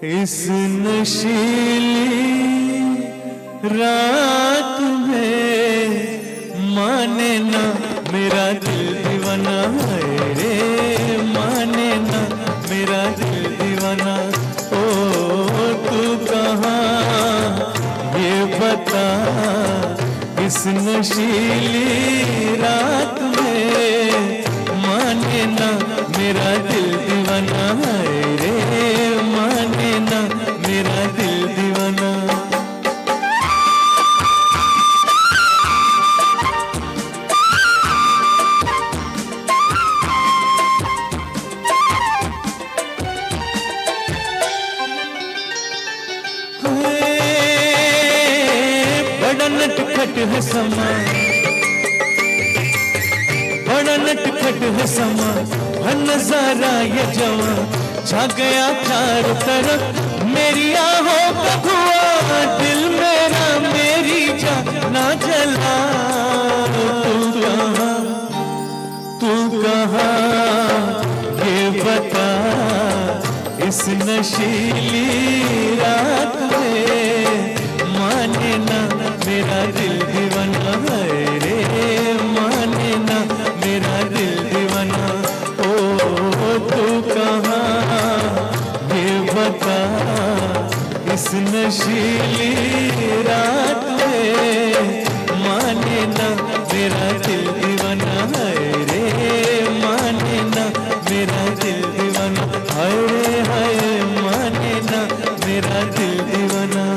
इस नशीली रात में माने ना मेरा दिल दीवाना है रे, माने ना मेरा दिल दीवाना। ओ तू कहाँ ये बता, इस नशीली रात में माने ना मेरा दिल दीवाना है रे, माने ना मेरा दिल दीवाना। बड़ा नटखट है समा, बड़ा नटखट है समा, हर नजारा ये जवां छा गया चारों तरफ। मेरी आहों का धुआं दिल मेरा मेरी जान जला। तू कहाँ ये बता, इस नशीली रात में माने ना मेरा दिल दीवाना है रे, माने ना मेरा दिल दीवाना। ओ तू कहाँ ये बता, इस नशीली रात में माने ना मेरा दिल दीवाना है रे, माने ना मेरा दिल दीवाना। हाय रे हाय, माने ना मेरा दिल दीवाना।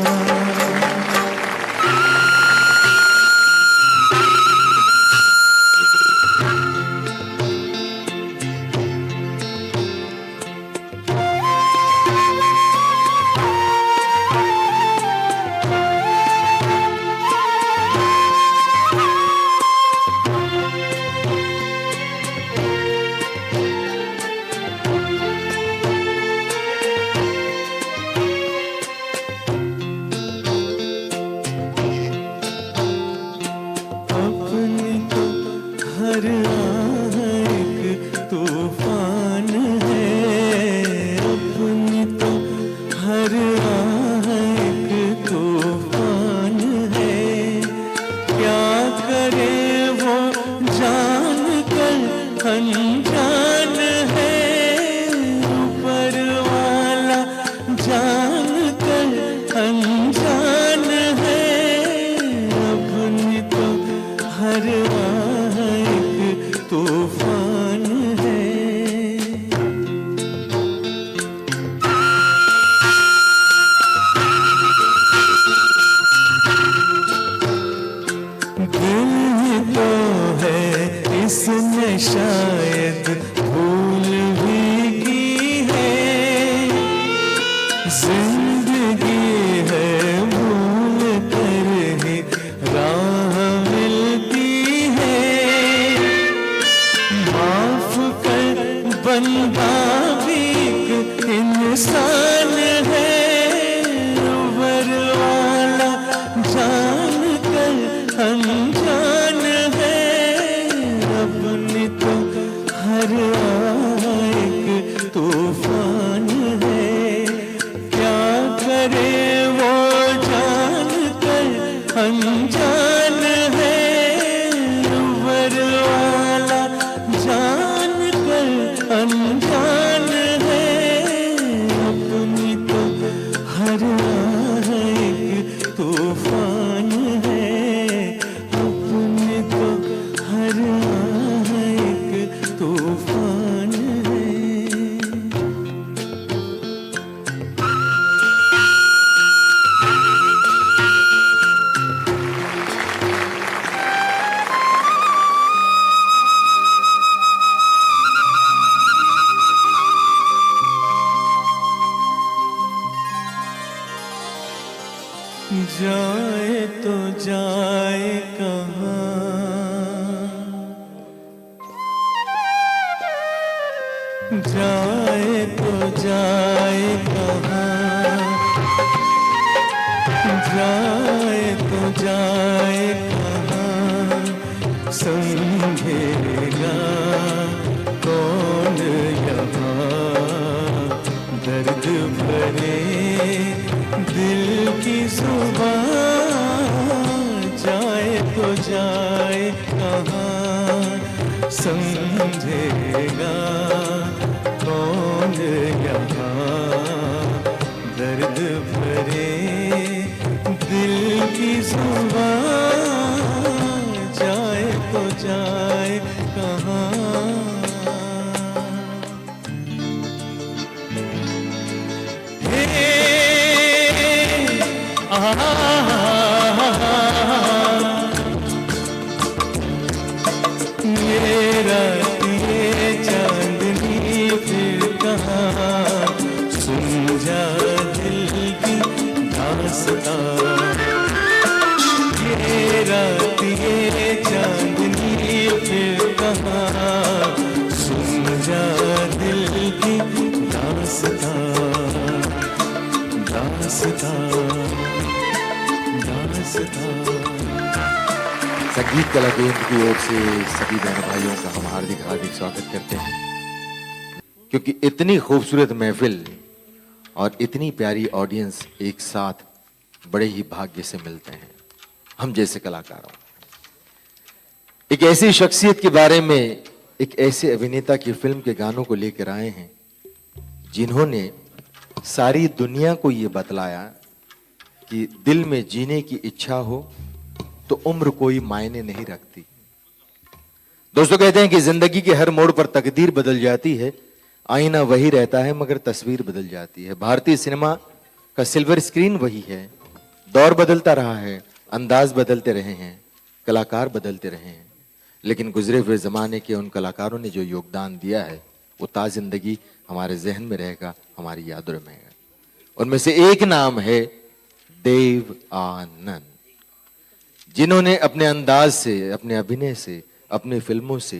हर आह एक तूफान है, अपनी तो हर आह एक तूफान है। क्या करे वो जान कर अनजान है, ऊपर वाला जान कर अनजान है। अपनी तो हर तूफान है। दिल तो है इसने शायद भूल भी की है, जिंदगी है भूल कर ही राह मिलती है। माफ कर बंदा भी एक इंसान है, ऊपर वाला जान कर अनजान है। अपनी तो हर आह एक तूफान है। क्या करे वो जान कर अनजान है, ऊपर वाला जान कर अनजान है। अपनी तो हर आह एक तूफान है, अपनी तो हर आह एक तूफान है। जाए तो जाए कहाँ, जाए तो जाए कहाँ, जाए तो जाए कहाँ। समझेगा कौन यहाँ दर्द भरे दिल की जुबान जाए तो जाए कहाँ, समझेगा कौन यहाँ। दर्द भरे दिल की जुबान जाए तो जाए कहाँ। ये रात ये चांदनी फिर कहाँ, सुन जा दिल की दास्तां। ये रात ये चांदनी फिर कहाँ, सुन जा दिल की दास्तां, दास्तां, दास्तां। संगीत कला केंद्र की ओर से सभी बहन भाइयों का हम हार्दिक हार्दिक स्वागत करते हैं, क्योंकि इतनी खूबसूरत महफिल और इतनी प्यारी ऑडियंस एक साथ बड़े ही भाग्य से मिलते हैं हम जैसे कलाकारों। एक ऐसी शख्सियत के बारे में, एक ऐसे अभिनेता की फिल्म के गानों को लेकर आए हैं जिन्होंने सारी दुनिया को ये बतलाया कि दिल में जीने की इच्छा हो तो उम्र कोई मायने नहीं रखती। दोस्तों कहते हैं कि जिंदगी के हर मोड़ पर तकदीर बदल जाती है, आईना वही रहता है मगर तस्वीर बदल जाती है। भारतीय सिनेमा का सिल्वर स्क्रीन वही है, दौर बदलता रहा है, अंदाज बदलते रहे हैं, कलाकार बदलते रहे हैं, लेकिन गुजरे हुए जमाने के उन कलाकारों ने जो योगदान दिया है वो ताज़िंदगी हमारे जहन में रहेगा, हमारी यादों में रहेगा। उनमें से एक नाम है देव आनंद, जिन्होंने अपने अंदाज से, अपने अभिनय से, अपनी फिल्मों से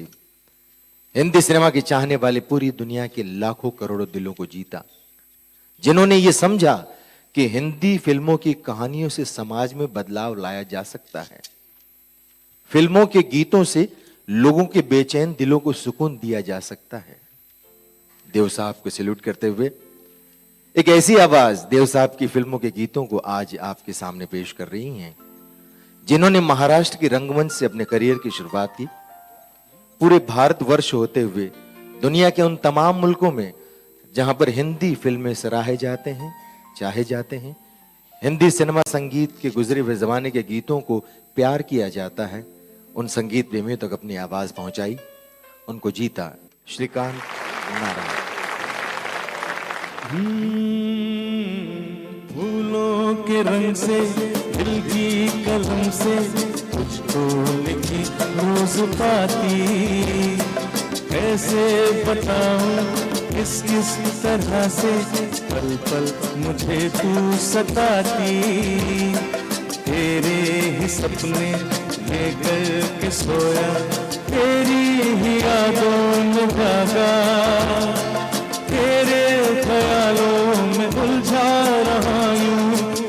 हिंदी सिनेमा के चाहने वाले पूरी दुनिया के लाखों करोड़ों दिलों को जीता। जिन्होंने ये समझा कि हिंदी फिल्मों की कहानियों से समाज में बदलाव लाया जा सकता है, फिल्मों के गीतों से लोगों के बेचैन दिलों को सुकून दिया जा सकता है। देव साहब को सैल्यूट करते हुए एक ऐसी आवाज देव साहब की फिल्मों के गीतों को आज आपके सामने पेश कर रही हैं, जिन्होंने महाराष्ट्र की रंगमंच से अपने करियर की शुरुआत की। पूरे भारतवर्ष होते हुए दुनिया के उन तमाम मुल्कों में जहां पर हिंदी फिल्में सराहे जाते हैं, चाहे जाते हैं, हिंदी सिनेमा संगीत के गुजरे हुए जमाने के गीतों को प्यार किया जाता है, उन संगीत प्रेमियों तक अपनी आवाज पहुंचाई, उनको जीता श्रीकांत नारायण। फूलों के रंग से, दिल की कलम से तुझको लिखी रोज पाती, कैसे बताऊं किस किस तरह से पल पल मुझे तू सताती। तेरे ही सपने लेकर के सोया, तेरी ही यादों में भागा, तेरे ख्यालों में उलझा रहा यूं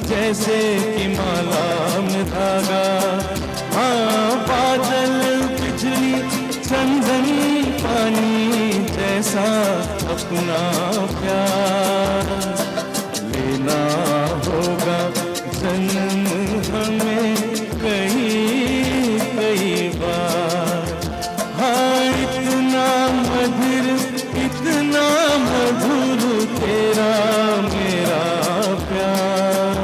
जैसे कि माला में धागा। हाँ, बादल बिजली चंदन पानी जैसा अपना प्यार लेना होगा जन्म हमें कई कई बार। हाँ, इतना मधुर, इतना मधुर तेरा मेरा प्यार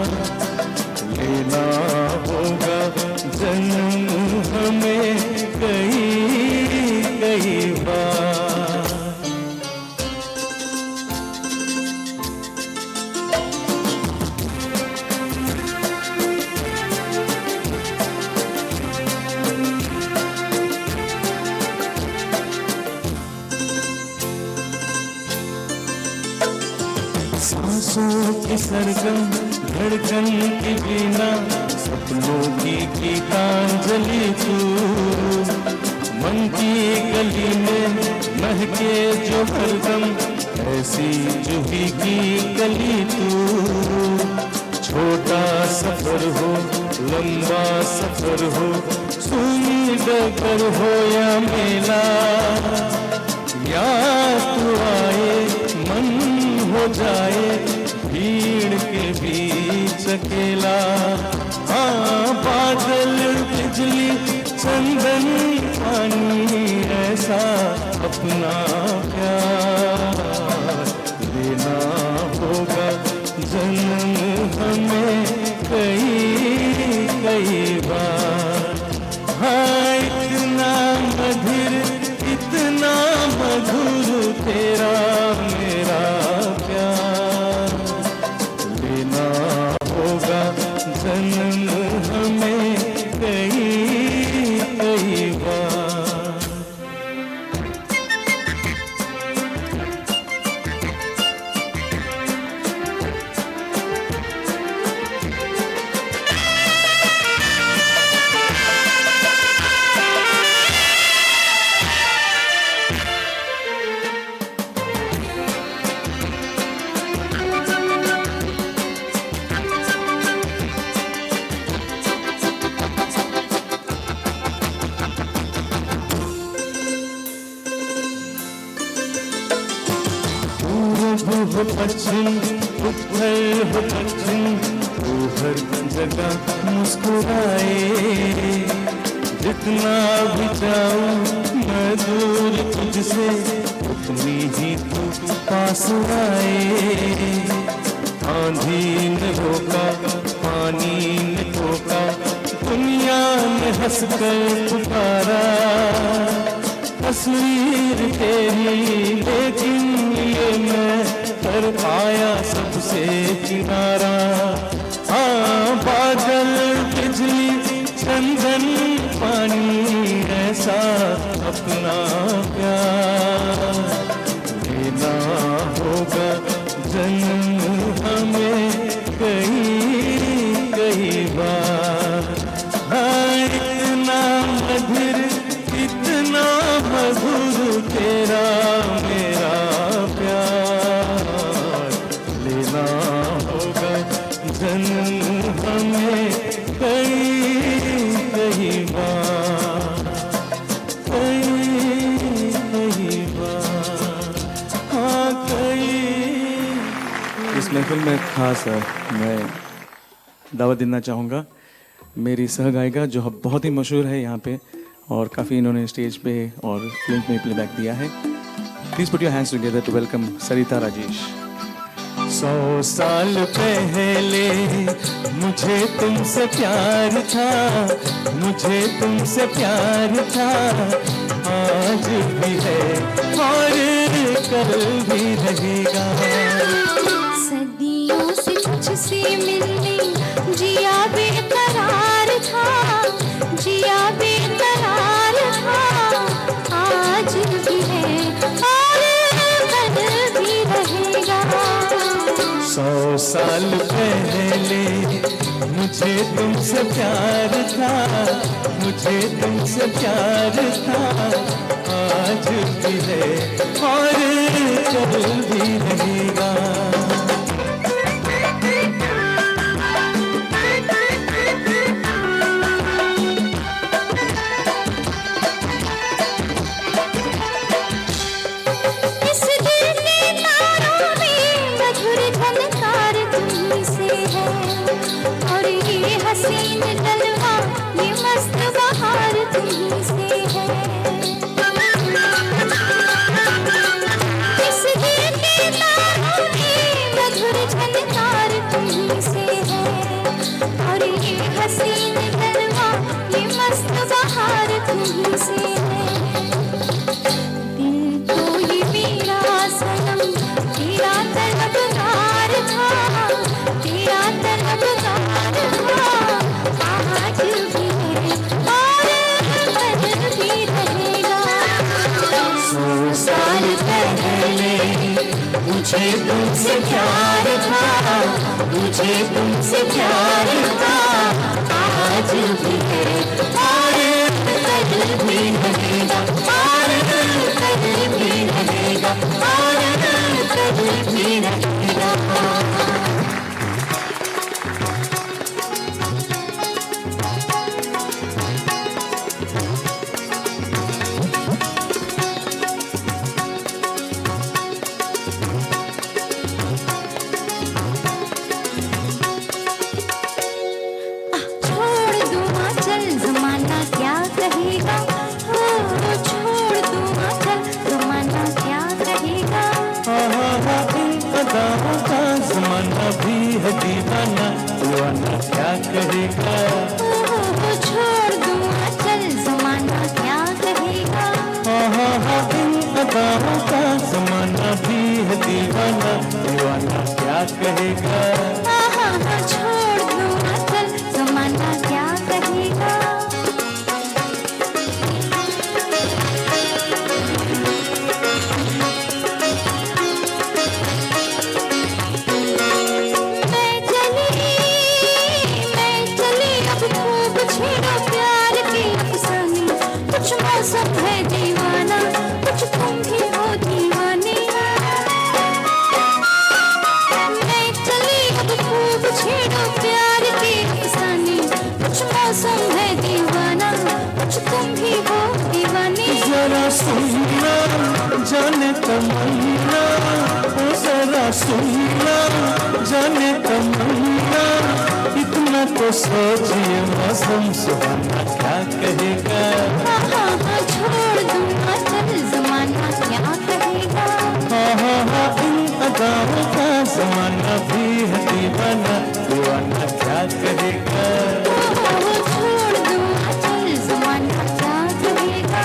लेना होगा जन्म हमें कई कई बार। सांसों की सरगम धड़कन की बीना, सपनों की गीतांजलि तू, मन की गली में महके जो हरदम ऐसी जूही की गली तू। छोटा सफर हो लंबा सफर हो, सुई डगर हो या मेला, या तू आए मन हो जाए भीड़ के बीच अकेला। हाँ बादल बिजली चंदन पानी ऐसा अपना प्यार देना होगा जन्म हमें कई बार। हाँ इतना मधुर इतना मधुर तेरा मेरा प्यार लेना होगा जन्म हमें कई बार। पूरब हो पश्चिम उत्तर हो दक्षिण वो हर जगह मुस्कुराए। जितना भी जाऊं मैं दूर तुझसे उतनी ही तू पास आए। आंधी ने रोका पानी ने टोका दुनिया ने हंसकर पुकारा। तस्वीर तेरी लेकिन ये मैं कर पाया सबसे किनारा। हाँ बादल बिजली चंदन पानी ऐसा अपना प्यार लेना होगा जन्म हमें कई बार। हाँ इतना मधुर इतना मधुर तेरा मेरा प्यार लेना होगा जन्म हमें कई बार हाँ इस महफिल में खास मैं दावत देना चाहूँगा मेरी सहगायिका जो बहुत ही मशहूर है यहाँ पे और काफ़ी इन्होंने स्टेज पे और फिल्म में प्लेबैक दिया है। Please put your hands together to welcome Sarita Rajesh. 100 साल पहले मुझे तुमसे प्यार था, मुझे तुमसे प्यार था। आज भी है और कल भी रहेगा। सदियों से तुझसे मिलने जिया बेकरार था, जिया बेकरार था। आज भी है और कल भी रहेगा। 100 साल पहले मुझे तुमसे प्यार था, मुझे तुमसे प्यार था। आज भी है और कल भी रहेगा। हसीन जलवा ये मस्त बहार तुम्हीं से है। इस दिल के तारों में मधुर झनकार तुम्हीं से है। और ये हसीन जलवा ये मस्त बहार तुम्हीं से है। दिल तो ये मेरा सनम तेरा तलबगार था, तेरा तलबगार था। आज भी है और कल भी रहेगा। 100 साल पहले मुझे तुमसे प्यार था, मुझे तुमसे प्यार था। आज भी है और कल भी रहेगा, और कल भी रहेगा, और कल भी रहेगा। है दीवाना, दीवाना क्या कहेगा। छोड़ दूँ चल ज़माना क्या कहेगा। इन अदाओं का ज़माना भी है दीवाना, दीवाना क्या कहेगा। छोड़ दूँ चल ज़माना क्या कहेगा। सब है दीवाना, कुछ तुम भी हो दीवाने। मैं चली अब खूब छेड़ो प्यार के अफसाने, कुछ मौसम है दीवाना, कुछ तुम भी हो दीवाने। जरा सुनना जाने तमन्ना, जरा सुनना जाने तमन्ना, इतना तो सोचिए मौसम सुहाना क्या कहेगा। छोड़ दूँगा चल ज़माना क्या कहेगा। इन अदाओं का ज़माना भी है दीवाना, दीवाना क्या कहेगा। छोड़ दूँगा चल ज़माना क्या कहेगा।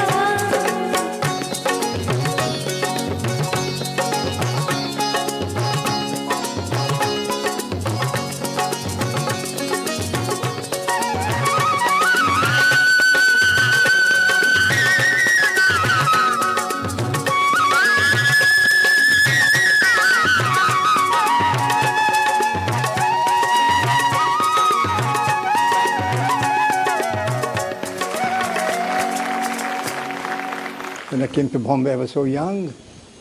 When I came to Bombay, I was so young.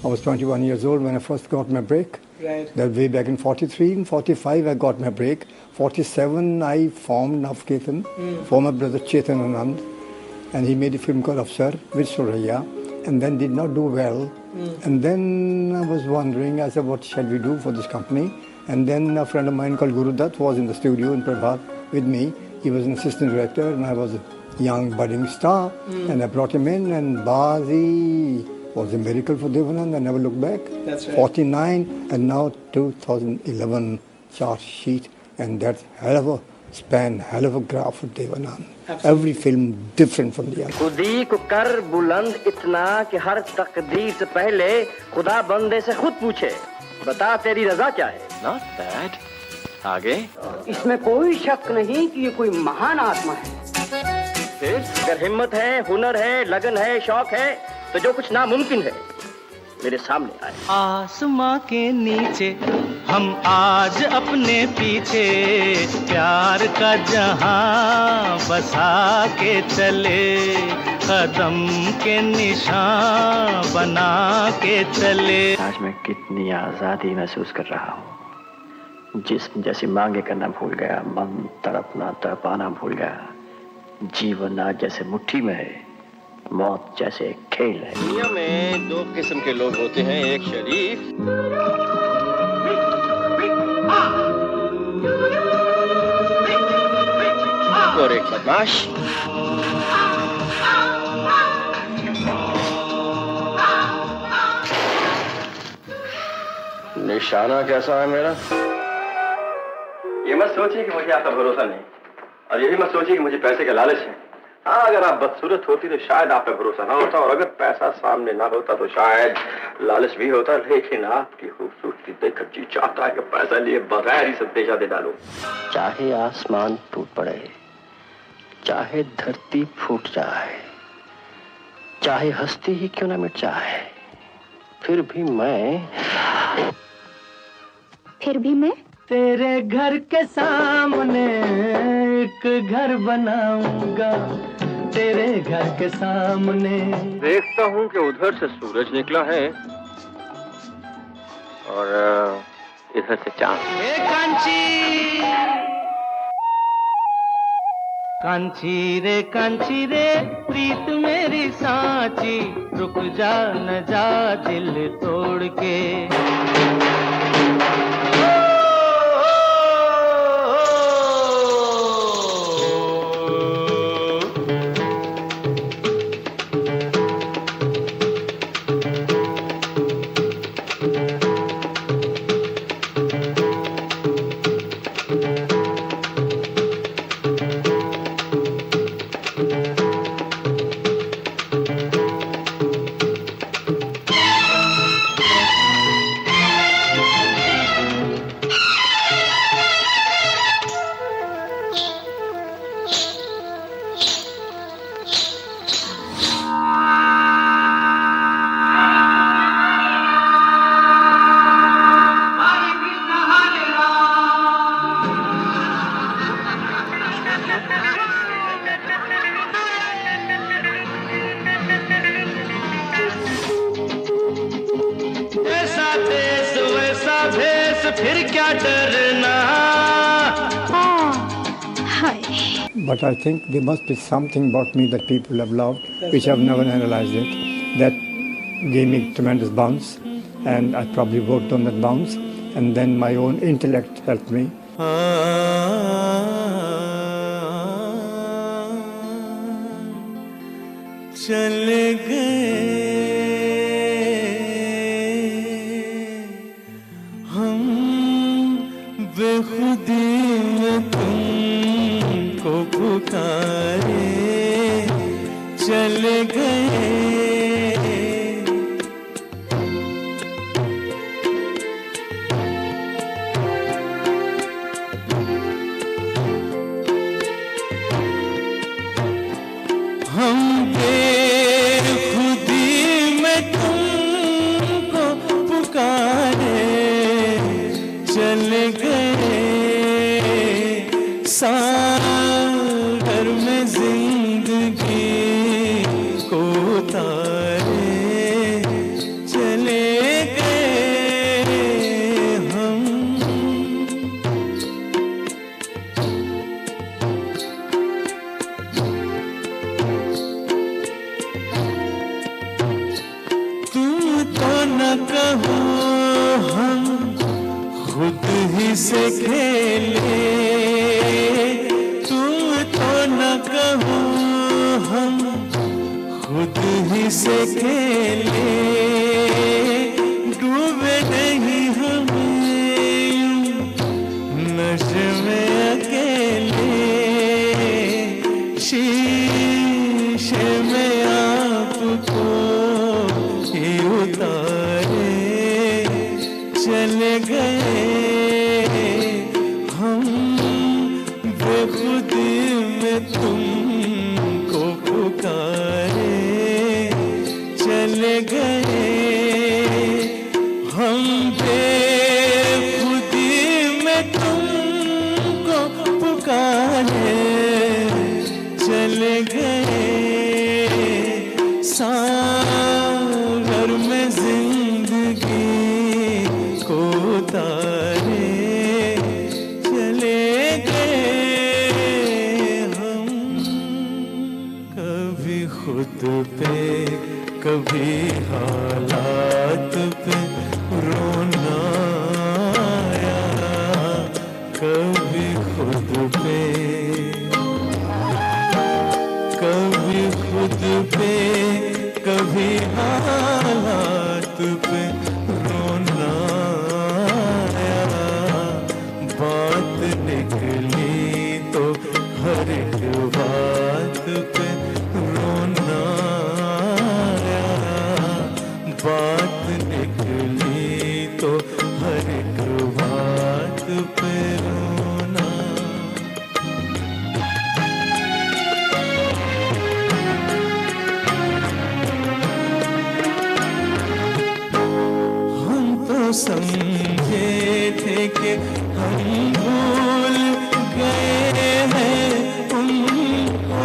I was 21 years old when I first got my break. Right. That way back in 43. In 45, I got my break. 47, I formed Navketan for my brother Chetan Anand. And he made a film called Afsar with Suraya. And then did not do well. And then I was wondering, I said, what shall we do for this company? And then a friend of mine called Guru Dutt was in the studio in Prabhat with me. He was an assistant director and I was a young budding star. And I brought him in and Bazi was a miracle for Devanand. I never looked back. That's right. 49 and now 2011 charge sheet. And that's hell of a span, hell of a graph for Devanand. Every film different from the other. खुदी को कर बुलंद इतना कि हर तकदीर से पहले खुदा बंदे से खुद पूछे, बता तेरी रजा क्या है। Not bad. आगे इसमें कोई शक नहीं कि ये कोई महान आत्मा है। फिर अगर हिम्मत है, हुनर है, लगन है, शौक है, तो जो कुछ नामुमकिन है मेरे सामने आए। आसमां के नीचे हम आज अपने पीछे प्यार का जहां बसा के चले, कदम के निशान बना के चले। आज मैं कितनी आजादी महसूस कर रहा हूँ। जिस्म जैसी मांगे करना भूल गया, मन तड़पना तड़पाना भूल गया। जीवन आज जैसे मुट्ठी में है, मौत जैसे एक खेल है। दुनिया में दो किस्म के लोग होते हैं, एक शरीफ और एक बदमाश। निशाना कैसा है मेरा? ये मत सोचिए कि मुझे आपका भरोसा नहीं, और ये भी मत सोचिए कि मुझे पैसे का लालच है। हाँ, अगर आप बदसूरत होती तो शायद आप पे भरोसा ना होता, और अगर पैसा सामने ना होता तो शायद लालच भी होता। लेकिन आपकी खूबसूरती देखकर जी चाहता है कि पैसा लिए बगैर ही संदेशा दे डालूं। चाहे आसमान टूट पड़े, चाहे धरती फूट जाए, चाहे हस्ती ही क्यों ना मिट जाए, फिर भी मैं तेरे घर के सामने एक घर बनाऊंगा, तेरे घर के सामने। देखता हूँ कि उधर से सूरज निकला है और इधर से चांद। कांची रे प्रीत मेरी सांची, रुक जा न जा दिल तोड़ के। फिर क्या डरना। But I think there must be something about me that people have loved, which I've never analyzed it. That gave me tremendous bounce, and I probably worked on that bounce, and then my own intellect helped me. चले गए हम बेखुदी में तुमको पुकारे, चले गए हम बेखुदी में तुमको पुकारे, चले गए सागर में जिंदगी को तारे, चले गए हम। तुम तो न कहो हम खुद ही से खेले, तुम तो न कहो हम खुद ही से खेले, डूबे नहीं हम यूं नशे में अकेले, शीशे में आपको ही उतारे, चले गए हम बेखुदी में तुमको पुकारे, चले गए हम बेखुदी में तुमको पुकारे, चले गए सागर में जिंदगी को तारे, चले गए हम। कभी खुद पे कभी हालात पे रोना आया, कभी खुद पे कभी खुद पे कभी हालात पे रोना आया, बात निकली तो हर एक बात पे रोना आया, बात निकली तो हर एक बात पे रोना। हम तो समझे थे कि हम भूल गए हैं तुमको,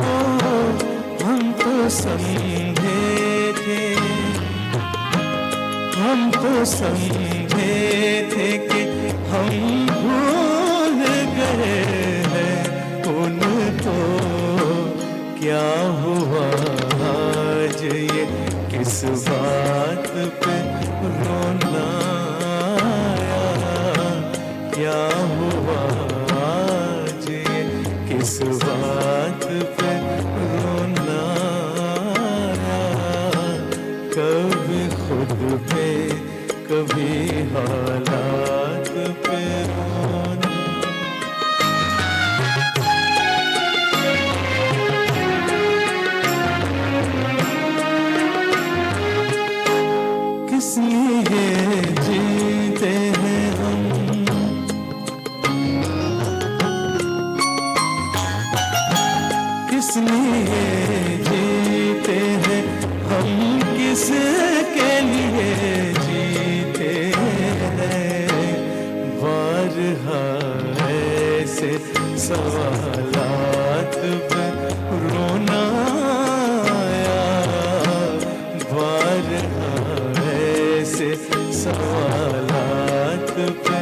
हम तो समझे थे, हम तो समझे थे कि हम भूल गए हैं उनको, क्या हुआ आज ये किस बात पे रोना आया, क्या हुआ आज ये किस बात पे रोना आया, कभी खुद पे कभी हालात पे रोना। किस लिए जीते हैं हम, किस लिए जीते हैं हम, किस के लिए जीते हैं, बारहा ऐसे सवालात पे रोना आया, बारहा ऐसे सवालात पे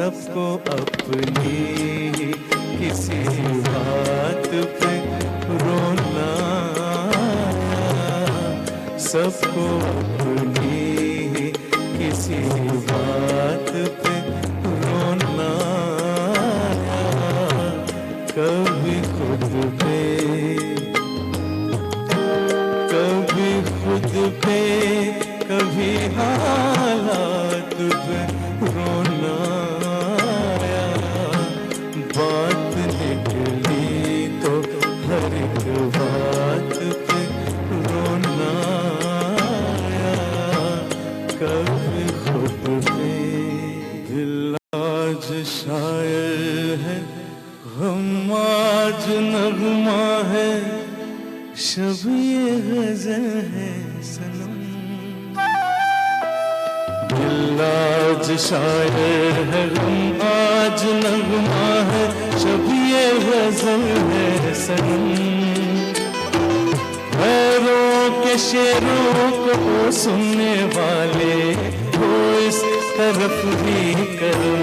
सबको अपनी किसी बात पे रोना, सबको अपनी किसी बात पे रोना, कभी खुद पे, कभी खुद पे, कभी हालात पे रोना, बात निकली तो हर एक बात पे रोना, कभी खुद पे। दिल आज शायर है, हम आज नगमा है, शब ये गजल है सनम। दिल आज शायर है, हम आज नगमा है, शब ये गजल है सनम। गैरों के शेरों को सुनने वाले हो इस तरफ भी करम।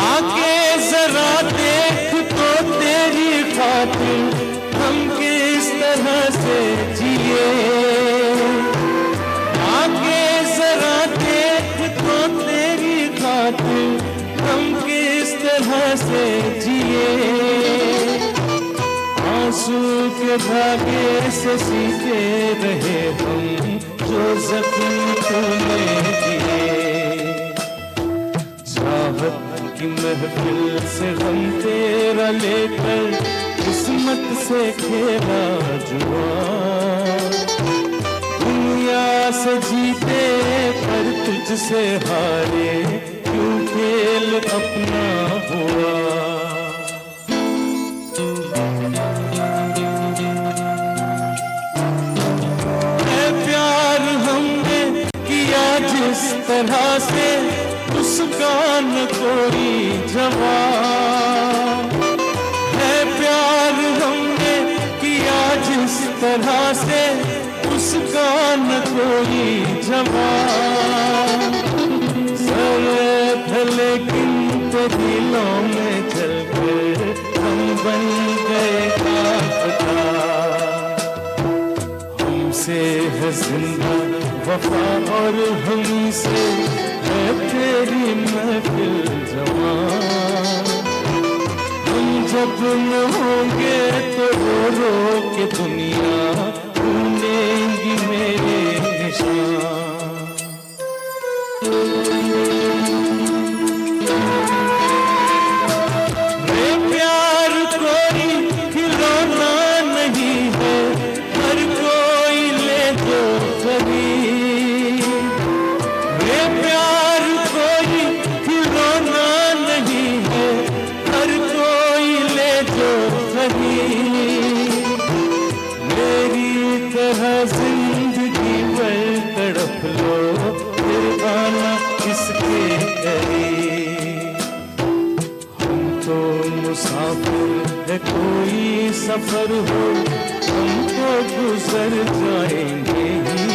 आके जरा देख तो तेरी खातिर हम किस तरह से जिए, आके जरा देख तो तेरी खातिर हम किस तरह से जिए। आंसू के धागे से सीखे रहे हम जो जख्म तूने दिए। चाहत की महफिल से गम तेरा लेकर किस्मत से खेला जुआ। दुनिया से जीते पर तुझसे हारे, क्यों खेल अपना हुआ। है प्यार हमने किया जिस तरह से, उसका न कोई जवाब। है प्यार हमने किया जिस तरह से, उसका न कोई जवाब। लेकिन दिलों में चलकर हम बन गए आफताब। हमसे है जिंदा वफा और हमसे है तेरी महफिल जवान। हम जब न होंगे तो रो रो के दुनिया ढूंढेंगी मेरे निशान। जिंदगी पर तड़प लो फिर आना किसके करीब। हम तो मुसाफिर है कोई सफर हो, हम तो गुजर जाएंगे ही।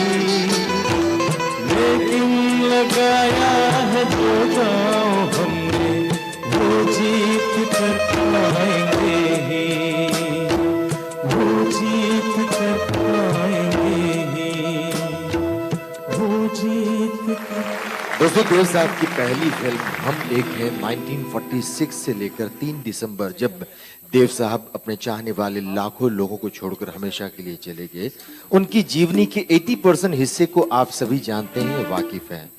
लेकिन लगाया है जो गाँव हमने, वो जीत कर पाएंगे ही, वो जीत कर पाएंगे ही, वो जीत कर। दोस्तों, देव साहब की पहली फिल्म हम एक है 1946 से लेकर 3 दिसंबर, जब देव साहब अपने चाहने वाले लाखों लोगों को छोड़कर हमेशा के लिए चले गए। उनकी जीवनी के 80% हिस्से को आप सभी जानते हैं, वाकिफ हैं।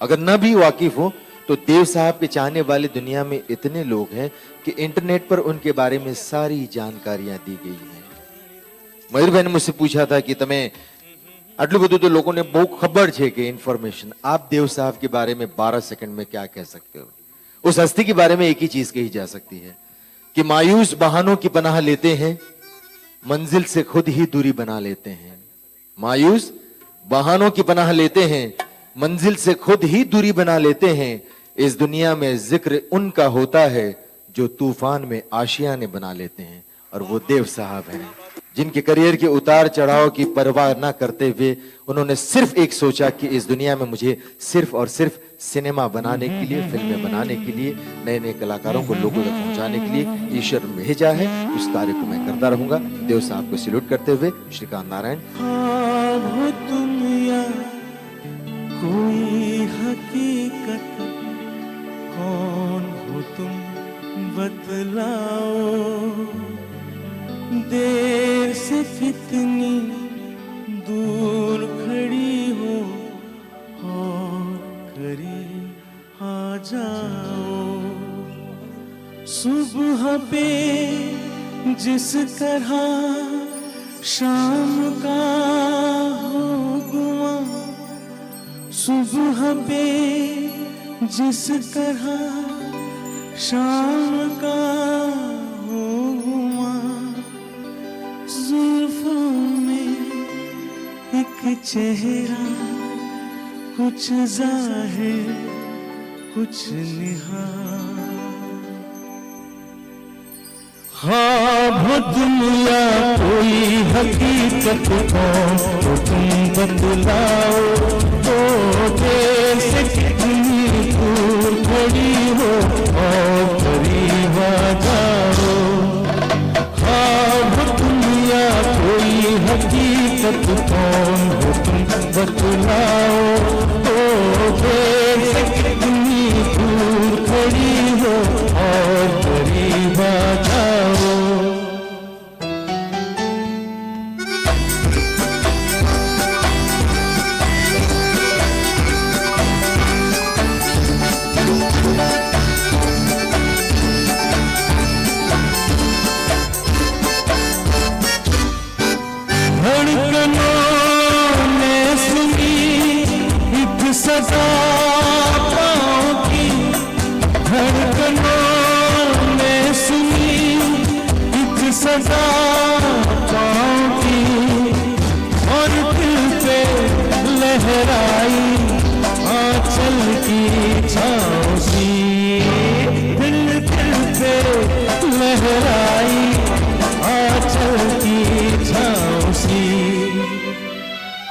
अगर न भी वाकिफ हो तो देव साहब के चाहने वाले दुनिया में इतने लोग हैं कि इंटरनेट पर उनके बारे में सारी जानकारियां दी गई हैं। मयूर भाई ने मुझसे पूछा था कि तुम्हें आटलू બધું तो लोगों ने बहुत खबर है कि इंफॉर्मेशन, आप देव साहब के बारे में 12 सेकंड में क्या कह सकते हो? उस हस्ती के बारे में एक ही चीज कही जा सकती है कि मायूस बहानों की पनाह लेते हैं, मंजिल से खुद ही दूरी बना लेते हैं। मायूस बहानों की पनाह लेते हैं, मंजिल से खुद ही दूरी बना लेते हैं। इस दुनिया में जिक्र उनका होता है जो तूफान में आशियाने बना लेते हैं, और वो देव साहब हैं। जिनके करियर के उतार चढ़ाव की परवाह ना करते हुए उन्होंने सिर्फ एक सोचा कि इस दुनिया में मुझे सिर्फ और सिर्फ सिनेमा बनाने के लिए, फिल्में बनाने के लिए, नए नए कलाकारों को लोगों तक पहुंचाने के लिए ईश्वर ने भेजा है। उस कार्य को मैं करता रहूंगा। देव साहब को सैल्यूट करते हुए श्रीकांत नारायण। ख्वाब हो तुम या कोई हकीकत, कौन हो तुम बतलाओ। देर से कितनी दूर खड़ी हो और करीब आ जाओ। सुबह पे जिस तरह शाम का हो गुमा, सुबह पे जिस तरह शाम का हो गुमा, जुल्फों में एक चेहरा कुछ जाहिर कुछ निहार। ख्वाब हो दुनिया कोई हकीकत, कौन हो तुम बतलाओ। तो देर से कितनी दूर खड़ी हो और करीब आ जाओ। ख्वाब हो दुनिया कोई हकीकत, कौन हो तुम बतलाओ। तो देर से कितनी दूर खड़ी हो और करीब आ जाओ। धड़कनों ने सुनी एक सदा पाँव की, धड़कनों ने सुनी एक सदा पाँव की, और दिल पे लहराई आंचल की छाँव सी। दिल पे लहराई आंचल की छाँव सी।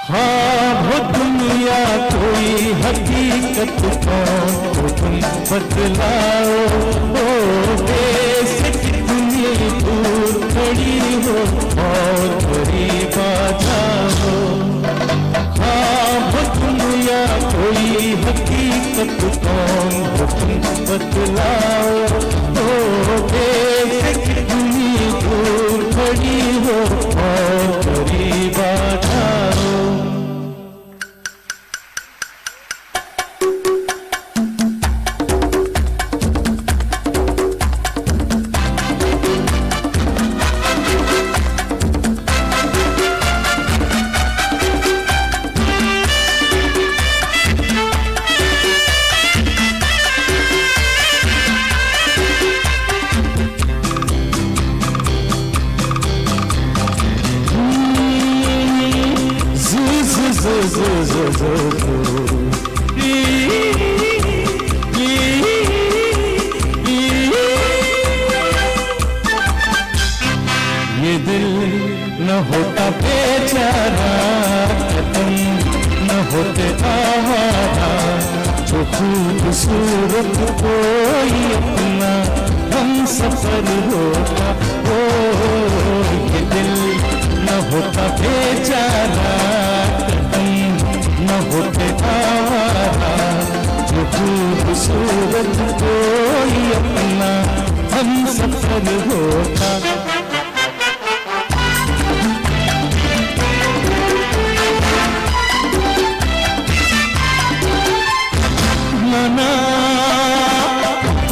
ख्वाब हो दुनिया कोई हकीकत, कौन हो तुम बतलाओ। ओ देश कितनी दूर खड़ी हो और करीब आ जाओ। ख्वाब हो दुनिया कोई हकीकत, कौन हो तुम बतलाओ। ओ देश कितनी दूर खड़ी हो और करीब आ जाओ। ये दिल न होता बेचारा, तुम न होते आवारा, जो खूबसूरत कोई अपना हम सफर होता। ओ ये दिल न होता बेचारा, तुम न होते आवारा, जो खूबसूरत कोई अपना हम सफर होता। मना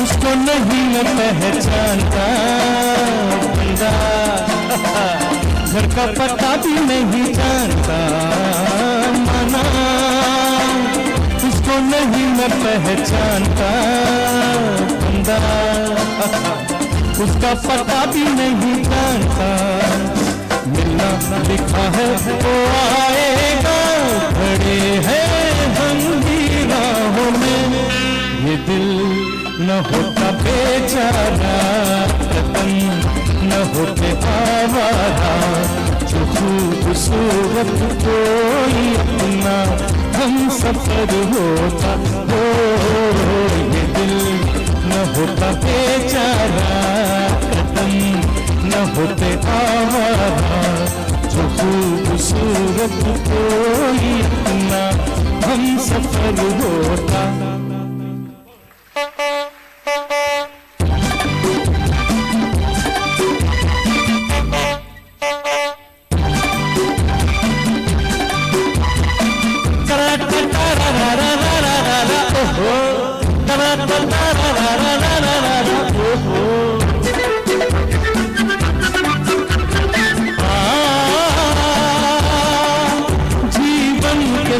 उसको नहीं मैं पहचानता, बंदा घर का पता भी नहीं जानता। मना उसको नहीं मैं पहचानता, बंदा उसका पता भी नहीं जानता। मिलना लिखा है वो आएगा, खड़े हैं हम भी राहों में। ये दिल न होता बेचारा, तन न होते आवारा, खूबसूरत कोई अपना हम सफर होता हो, ये दिल न होता बेचारा, कदम न होते आवारा, जो खूबसूरत कोई अपना हम सफर होता।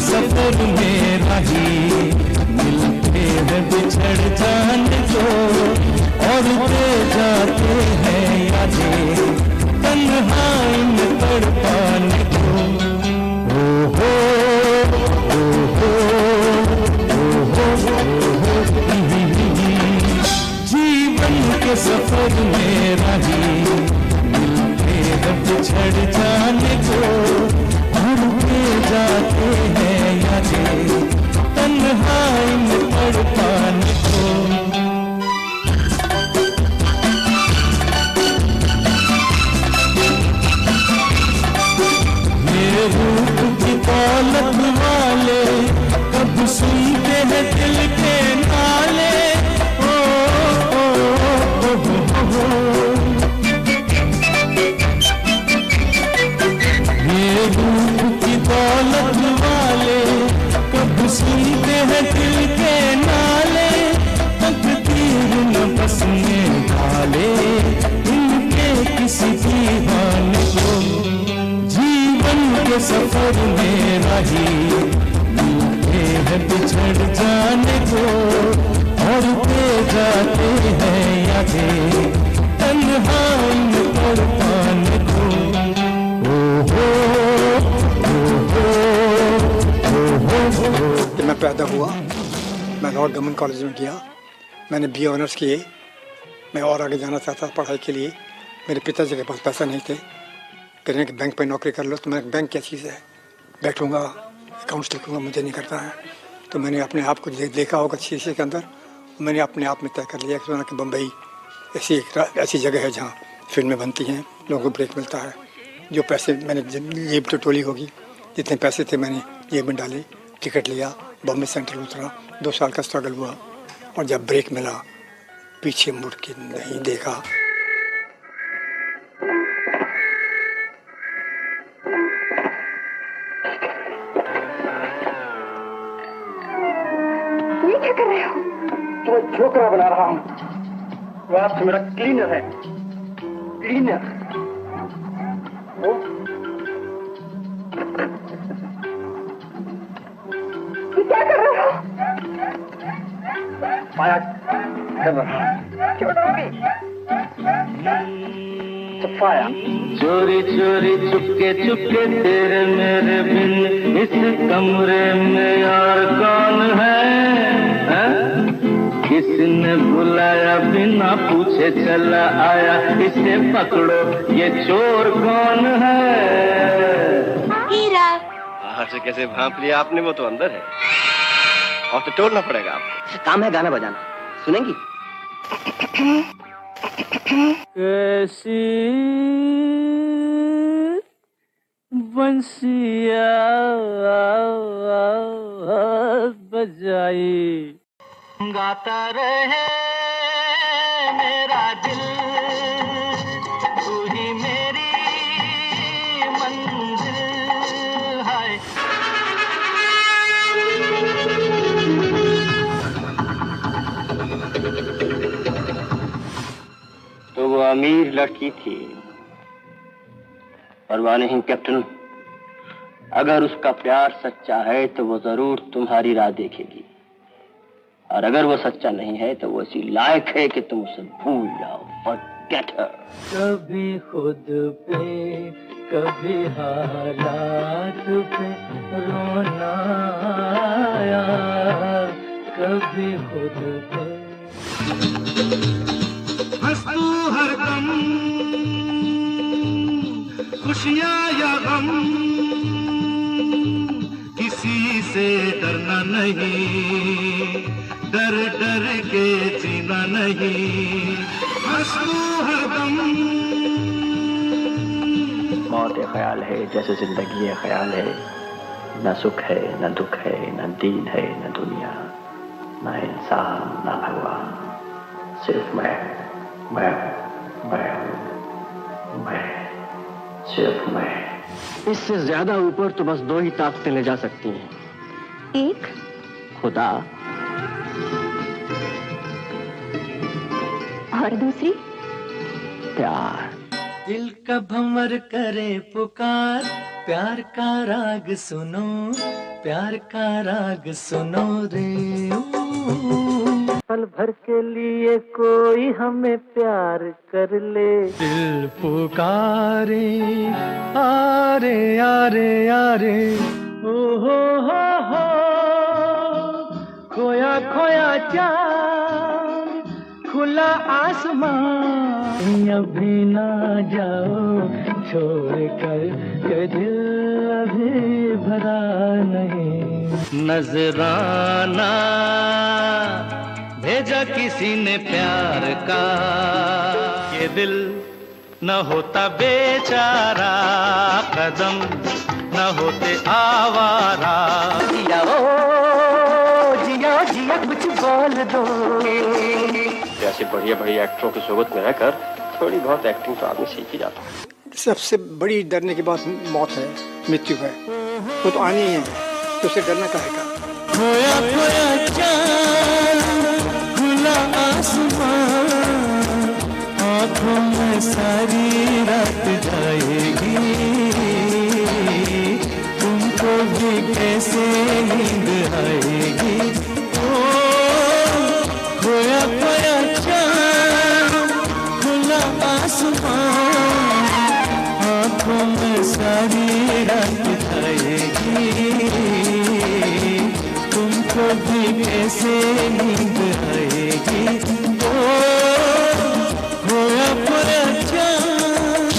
सफर में राही मिलते हैं बिछड़ जाने को, और उड़े जाते हैं यादें तन्हाई में तड़पाने को। ओ हो ओ हो ओ हो, जीवन के सफर में राही मिलते हैं बिछड़ जाने को, और उड़े जाते हैं तन्हाई में तड़पाने को। ये रूप की दौलत वाले कब सुनते हैं दिल के नाले, ओ ओ ओ ओ ये रूप की दौलत वाले कब सुनते हैं दिल के नाले, तकदीर न बसने वाले इनके किसी दीवाने को। जीवन के सफर में राही मिलते हैं बिछड़ जाने को, और उड़े जाते हैं यादें तन्हाई में तड़पाने को। ओ हो जब मैं पैदा हुआ मैं लॉर्ड गवर्नमेंट कॉलेज में गया, मैंने BA ऑनर्स किए। मैं और आगे जाना चाहता था पढ़ाई के लिए, मेरे पिताजी के पास पैसा नहीं थे। कहने कि बैंक पे नौकरी कर लो, तो मैं बैंक क्या चीज़ है, बैठूंगा अकाउंट्स लिखूंगा, मुझे नहीं करता है। तो मैंने अपने आप को देखा होगा शीशे के अंदर, मैंने अपने आप में तय कर लिया कि बम्बई ऐसी जगह है जहाँ फिल्में बनती हैं, लोगों को ब्रेक मिलता है। जो पैसे मैंने जेब तो टोली होगी, जितने पैसे थे मैंने जेब में डाले, टिकट लिया, बॉम्बे सेंट्रल उतरा। 2 साल का स्ट्रगल हुआ, और जब ब्रेक मिला पीछे मुड़ के नहीं देखा। ये क्या कर रहे हो? तुम्हें छोकरा बना रहा हूँ। वो आपसे मेरा क्लीनर है, क्लीनर। क्या कर रहे हो? माया कर रहा सफाया। चोरी चोरी चुपके चुपके तेरे मेरे बिन इस कमरे में यार कौन है? किसने बुलाया बिना पूछे चला आया, इसे पकड़ो ये चोर कौन है? हीरा। बाहर से कैसे भांप लिया आपने, वो तो अंदर है, और तो तोड़ना पड़ेगा आपको। काम है गाना बजाना, सुनेंगी? कैसी बंसिया बजाई, गाता रहे मेरा दिल, तू ही मेरी मंजिल है। तो वो अमीर लड़की थी, परवाह नहीं कैप्टन, अगर उसका प्यार सच्चा है तो वो जरूर तुम्हारी राह देखेगी, और अगर वो सच्चा नहीं है तो वो इसी लायक है कि तुम उसे भूल जाओ। Forget her। कभी खुद पे कभी हालात पे रोना आया, कभी खुद पे हंसू हरदम खुशियाँ या गम, किसी से डरना नहीं, डर डर के जीना नहीं, हंसू हरदम। मौत एक ख्याल है जैसे जिंदगी एक ख्याल है, न सुख है न दुख है, न दीन है न दुनिया, न इंसान न भगवान, सिर्फ मैं सिर्फ मैं। इससे ज्यादा ऊपर तो बस दो ही ताकतें ले जा सकती हैं, एक खुदा और दूसरी प्यार। दिल का भंवर करे पुकार, प्यार का राग सुनो, प्यार का राग सुनो रे। पल भर के लिए कोई हमें प्यार कर ले, दिल पुकारे आरे आरे आरे, ओ हो खोया खोया चांद, खुला आसमान, अभी ना जाओ छोड़ कर के दिल अभी भरा नहीं। नजराना भेजा किसी ने प्यार का, ये दिल न होता बेचारा, कदम न होते आवारा। जिया कुछ बोल दो। ऐसे बढ़िया बढ़िया एक्टरों की सोबत में रहकर थोड़ी बहुत एक्टिंग तो आदमी सीख ही जाता है। सबसे बड़ी डरने की बात मौत है, मृत्यु है, वो तो आनी है, तो उसे डरना काहे का। खोया खोया चांद, खुला आसमान, आँखों में सारी रात जाएगी, तुमको भी कैसे नींद आएगी। ओ खोया खोया चांद, खुला आसमान, आँखों में सारी रात जाएगी, तुमको भी कैसे नींद आएगी। ओ खोया खोया चांद।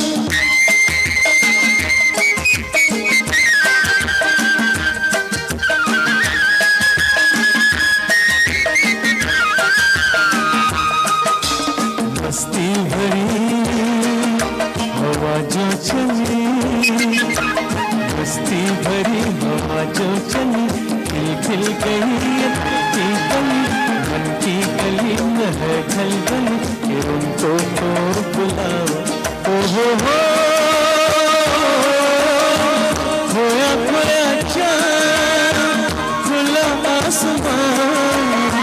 मस्ती भरी हवा जो चली, मस्ती भरी हवा जो चली, खिल गई अपनी गली, मन की गली में है खलबली, कि उनको तो बुलाओ। ओ हो खोया खोया चांद, खुला आसमान,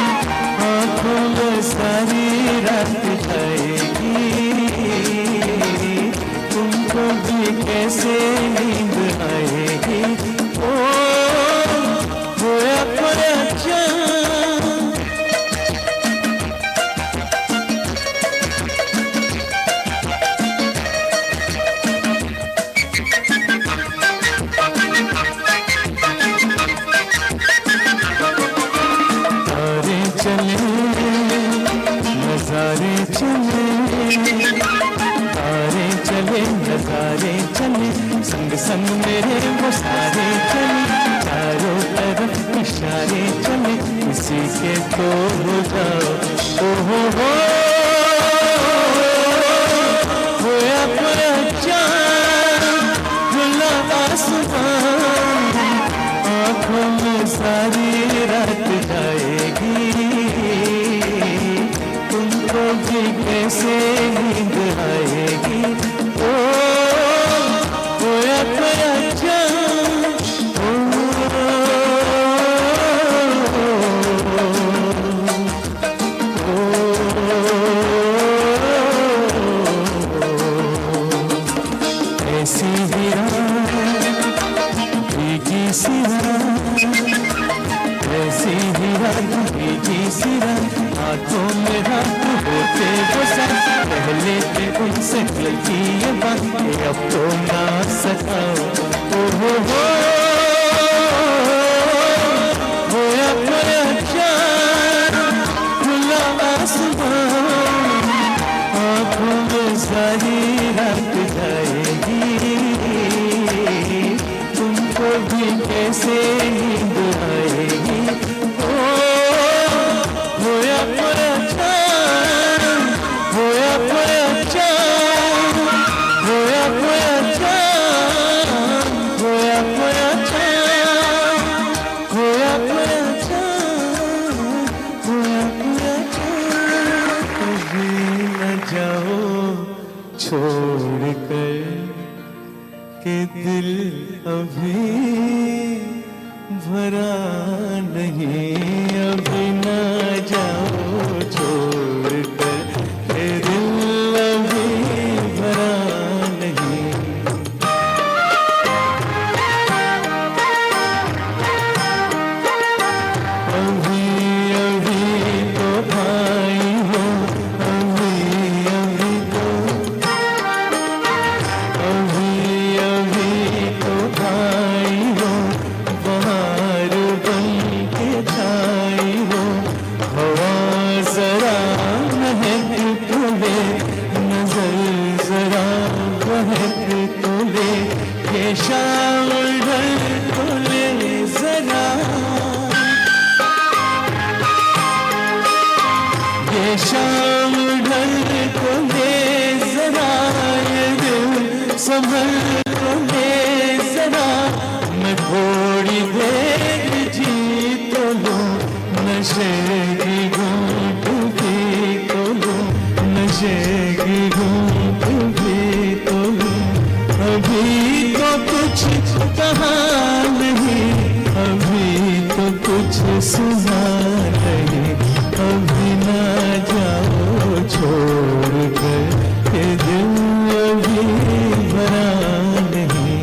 आँखों में सारी रात जाएगी, तुमको भी कैसे नींद आएगी। ओ खोया खोया चांद। तारे चले नजारे चले, तारे चले नजारे चले, संग संग मेरे वो सारे चले, चारों तरफ इशारे चले, किसी के तो हो जाओ। ओ हो खोया खोया चांद, खुला आसमान, आँखों में सारी रात जाएगी, तुमको भी कैसे नींद आएगी। ओ खोया खोया चांद, ऐसी ही रात भीगी सी रात, ऐसी ही रात भीगी सी रात, हाथों में हाथ होते वो साथ, पहले थे उनसे गलती ये बात, कि अब तो ना सताओ। ओ हो खोया खोया चांद, खुला आसमान, आँखों में सारी रात जाएगी, कैसे नींद आएगी। ओ खोया खोया चाँद, खोया खोया चाँद, खोया खोया चाँद, खोया खोया चाँद, खोया खोया चाँद, खोया खोया चाँद। कभी न जाओ छोड़ कर के दिल अभी भरा नहीं, अभी न जाओ छोड़ कर के दिल अभी भरा नहीं। अभी अभी तो आई हो, अभी अभी तो, अभी अभी तो आई हो, बहार बन के छाई हो। हवा जरा महक तो ले, नजर जरा बहक तो ले, ये शाम ढल तो ले जरा, ये शाम ढल को ले जरा, ये दिल संभल को ले जरा। मैं थोड़ी देर जी तो लूं, नशे की घूंट भी तो लूं, नशे की घूंट भी तो लूं। अभी तो कुछ कहा नहीं, अभी तो कुछ सुना नहीं, अभी ना जाओ छोड़ कर के दिल अभी भरा नहीं।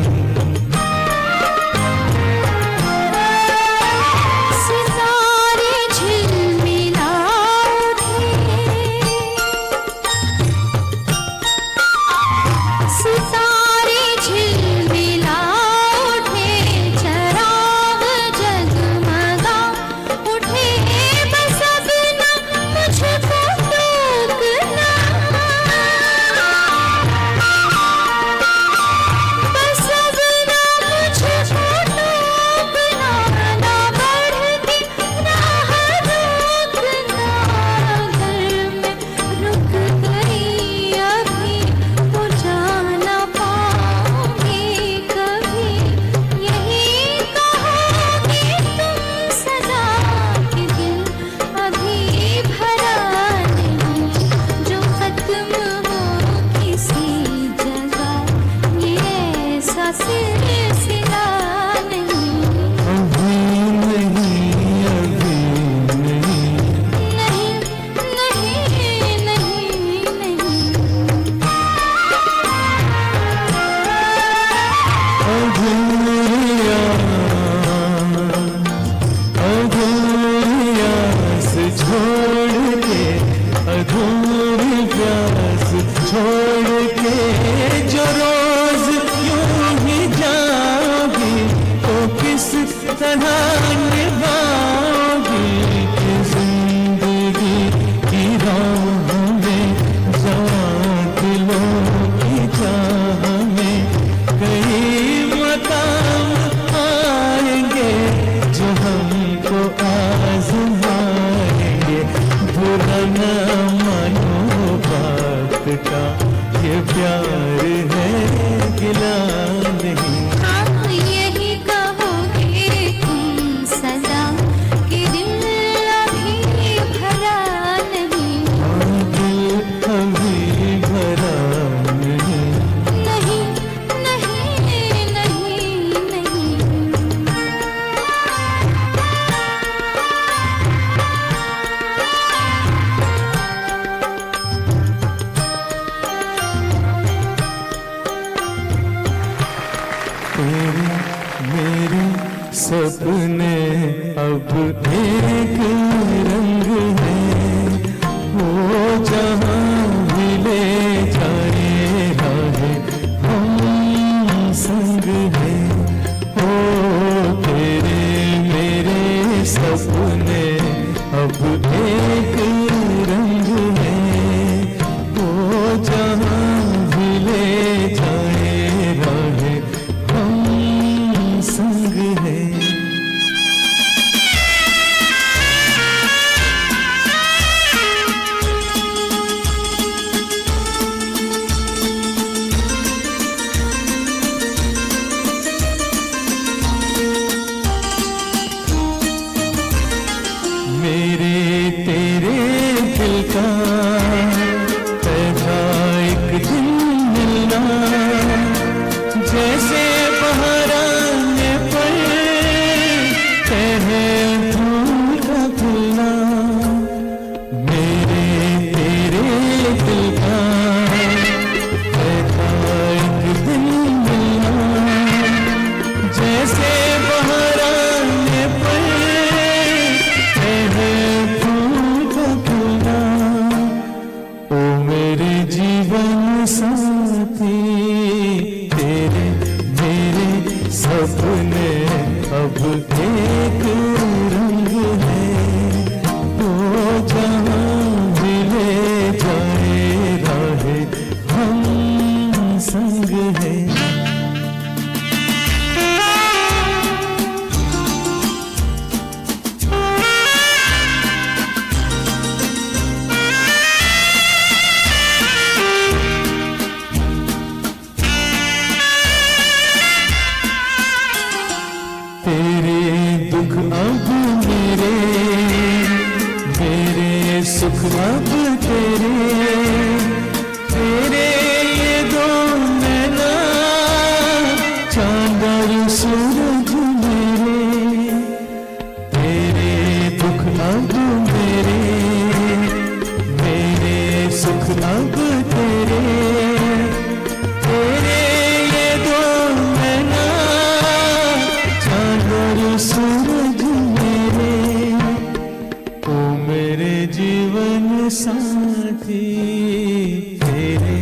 सितारे झिलमिला उठे, सितारे झिलमिला उठे, चराग जगमगा उठे। बस अब ना मुझको रोकना, बस अब ना मुझको रोकना, ना बढ़ती राह रोकना। घर में रुक गई अभी तो जाना पाओगे कभी, यही कहोगे तुम सदा कि दिल अभी भरा नहीं। जो खत्म हो किसी जगह, ये ऐसा सिलसिला नहीं। अभी नहीं, अभी नहीं, नहीं नहीं नहीं नहीं, अधूरिया अधूरिया से छोड़ के, अधूरी प्यास छोड़ के, जो रोज यूं ही जाओगी तो किस तरह निभाओगी। कि जिंदगी की राह में जवां दिलों की चाह में कई मकाम आएंगे जो हमको आजमाएंगे। बुरा न मानो बात का, ये प्यार है गिला नहीं। हाँ यही कहोगे तुम सदा कि दिल अभी भरा नहीं। दिल अभी भरा नहीं। नहीं नहीं नहीं नहीं, तेरे मेरे सपने अब एक रंग है, वो जहाँ भी ले जाए राहें हम संग है। ओ तेरे मेरे सपने अब एक रंग है, वो जहाँ भी ले जाए राहें हम संग है। भूलना, जैसे बाहर आने पर कहे फूल का खिलना, मेरे तेरे दिल का ऐसा एक दिन मिलना, जैसे बाहर आने पर कहे फूल का खिलना। ओ मेरे जीवन साथी, तेरे मेरे सपने अब एक रंग है, वो जहाँ भी ले जाए राहे हम संग है। तेरे दुख अब मेरे, मेरे सुख अब तेरे, तेरे ये दो नैना चांद और सूरज मेरे, तेरे दुख अब मेरे, मेरे सुख अब तेरे, तेरे ये दो नैना चांद और सूरज मेरे। ओ मेरे जीवन साथी, तेरे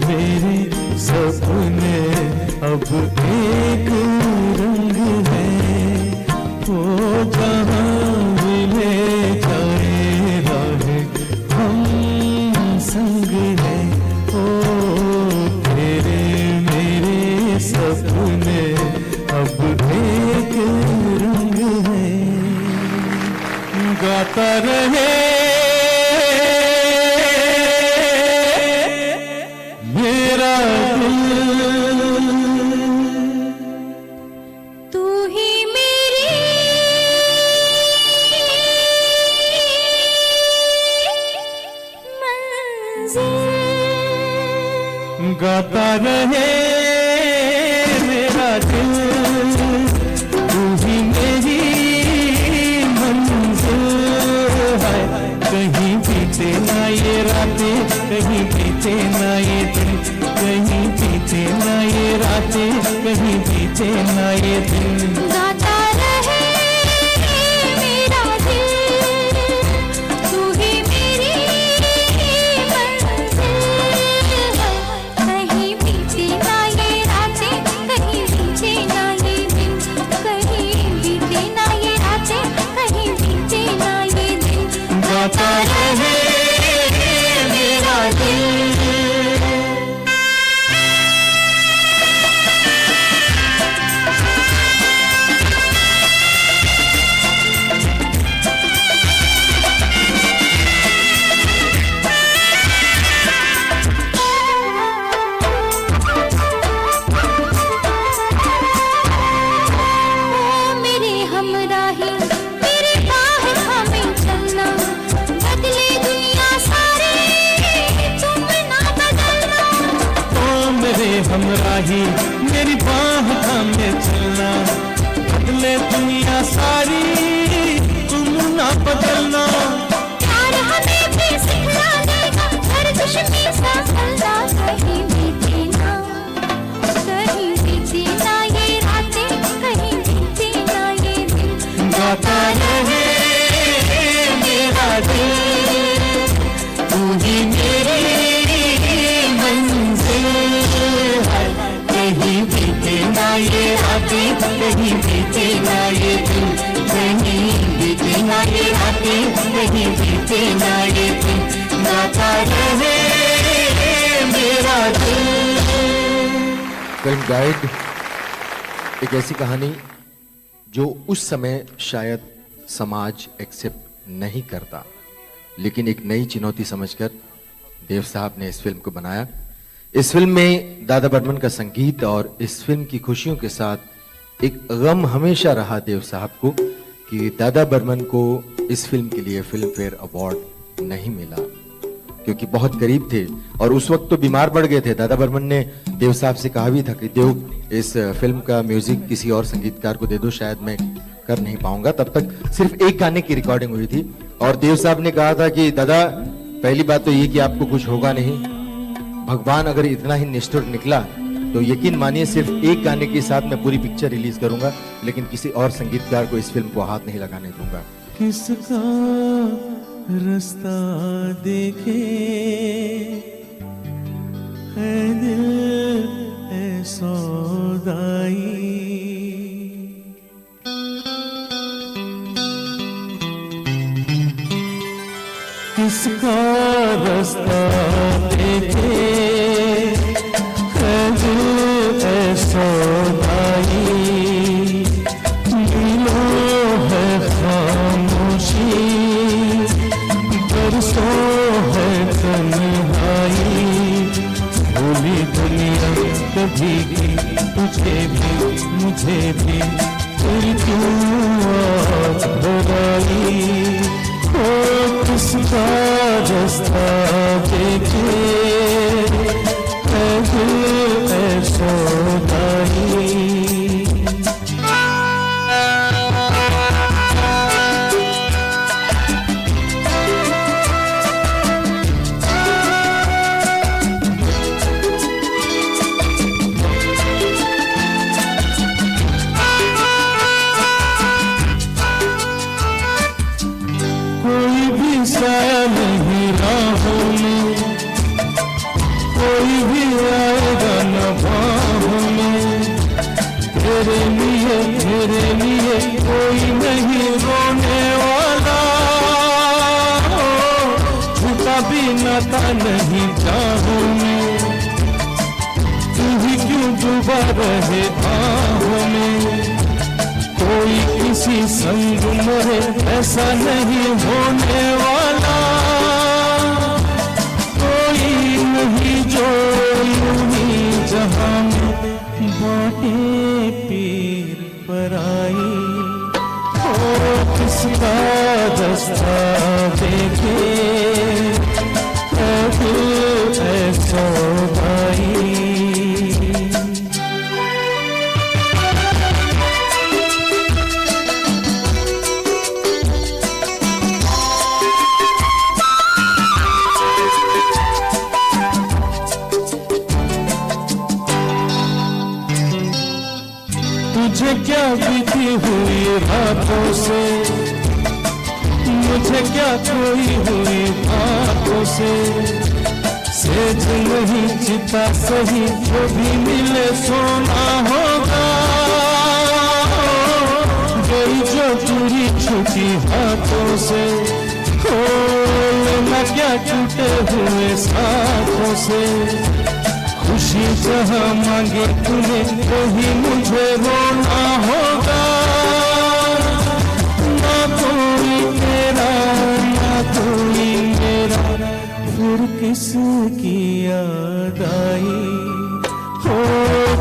मेरे सपने अब एक रंग है, वो जहाँ भी ले जाए राहे हम संग है। ओ तेरे मेरे सपने अब एक रंग है, गाता रहे मेरा दिल, तू ही मेरी मंजिल, गाता रहे मेरा दिल, तू ही मेरी मंजिल है। कहीं बीते ना ये रातें, कहीं बीते ना ये दिन, कहीं बीते ना ये रातें, कहीं बीते ना ये दिन। गाता रहे मेरा दिल, तू ही मेरी मंजिल है। कहीं बीते ना ये रातें, कहीं बीते ना ये दिन, कहीं बीते ना ये रातें, कहीं बीते ना ये दिन। गाता रहे मेरा दिल। ओ मेरे हमराही, तेरे बाह हमें चलना, बदले दुनिया सारी तुम ना बदलना। ओ मेरे हमराही, मेरी बाह थामे चलना, बदले दुनिया सारी तुम ना बदलना। प्यार हमें भी सिखला देगा, हर दुश्मनी सा फलदा। कहीं बीते ना, कहीं बीते ना ये रातें, कहीं बीते ना ये दिन। गाता रहे मेरा दिल, तू ही मेरी मंजिल है। कहीं बीते ना ये रातें, कहीं बीते ना ये दिन, कहीं बीते ना ये रातें, कहीं बीते ना ये दिन। गाता रहे मेरा दिल। फिल्म गाइड एक ऐसी कहानी जो उस समय शायद समाज एक्सेप्ट नहीं करता, लेकिन एक नई चुनौती समझकर देव साहब ने इस फिल्म को बनाया। इस फिल्म में दादा बर्मन का संगीत और इस फिल्म की खुशियों के साथ एक गम हमेशा रहा देव साहब को कि दादा बर्मन को इस फिल्म के लिए फिल्म फेयर अवार्ड नहीं मिला। क्योंकि बहुत करीब थे और उस वक्त तो बीमार पड़ गए थे। दादा बर्मन ने देव साहब से कहा भी था कि देव इस फिल्म का म्यूजिक किसी और संगीतकार को दे दो, शायद मैं कर नहीं पाऊंगा। तब तक सिर्फ एक गाने की रिकॉर्डिंग हुई थी और देव साहब ने कहा था कि दादा पहली बात तो ये कि आपको कुछ होगा नहीं, भगवान अगर इतना ही निष्ठुर निकला तो यकीन मानिए सिर्फ एक गाने के साथ मैं पूरी पिक्चर रिलीज करूंगा, लेकिन किसी और संगीतकार को इस फिल्म को हाथ नहीं लगाने दूंगा। किसका रास्ता देखे है दिल है सौदाई, किसका रास्ता देखे है दिल है सौदाई, दिलों है खामोशी बरसों है तन्हाई, भूली दुनिया कभी की तुझे भी मुझे भी, फिर क्यों आज घबराई। ओ किसका रास्ता देखे है दिल है सौदाई। कोई भी साया नहीं राहों में, कोई भी आएगा न बाहों में, तेरे लिए कोई नहीं रोने वाला, झूठा भी नाता नहीं चाहों में, तू ही क्यों डूबा रहे आहों में, कोई किसी संग मरे ऐसा नहीं होने वाला, कोई नहीं जो यूं जहां में बाटे पीर पराई। ओ किसका रास्ता देखे है दिल है सौदाई। मुझे क्या बीती हुई रातों से, मुझे क्या खोई हुई बातों से, सेज नहीं चिता सही जो भी मिले सोना होगा, गई जो चूरी छूटी हाथों से, खोलना क्या टूटे हुए साथों से, खुशी जहाँ मांगे तुम्हें वही मुझे रोना होगा, ना कोई तेरा ना कोई मेरा, फिर किसकी याद आई। हो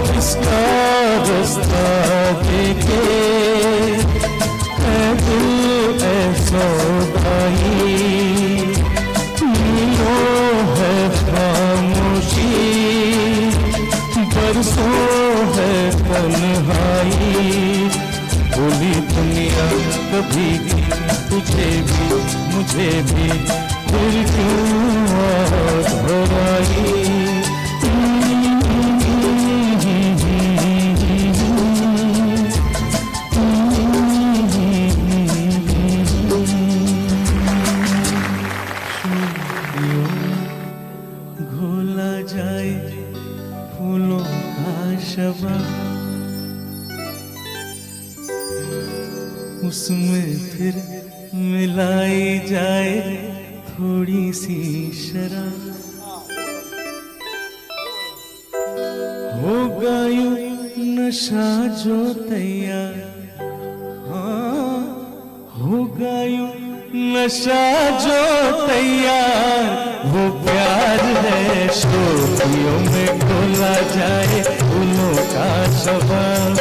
किसका रास्ता देखे है दिल है सौदाई, नीलों है खामोशी बरसों है तन्हाई, भूली दुनिया कभी की तुझे भी मुझे भी, फिर क्यों आज घबराई। घोला जाए फूलों का शबा, उसमें फिर मिलाई जाए थोड़ी सी शराब, होगा यूं नशा जो तैयार, हाँ होगा यूं नशा जो तैयार, वो प्यार है शोखियों में खोला जाए फूलों का शबाब,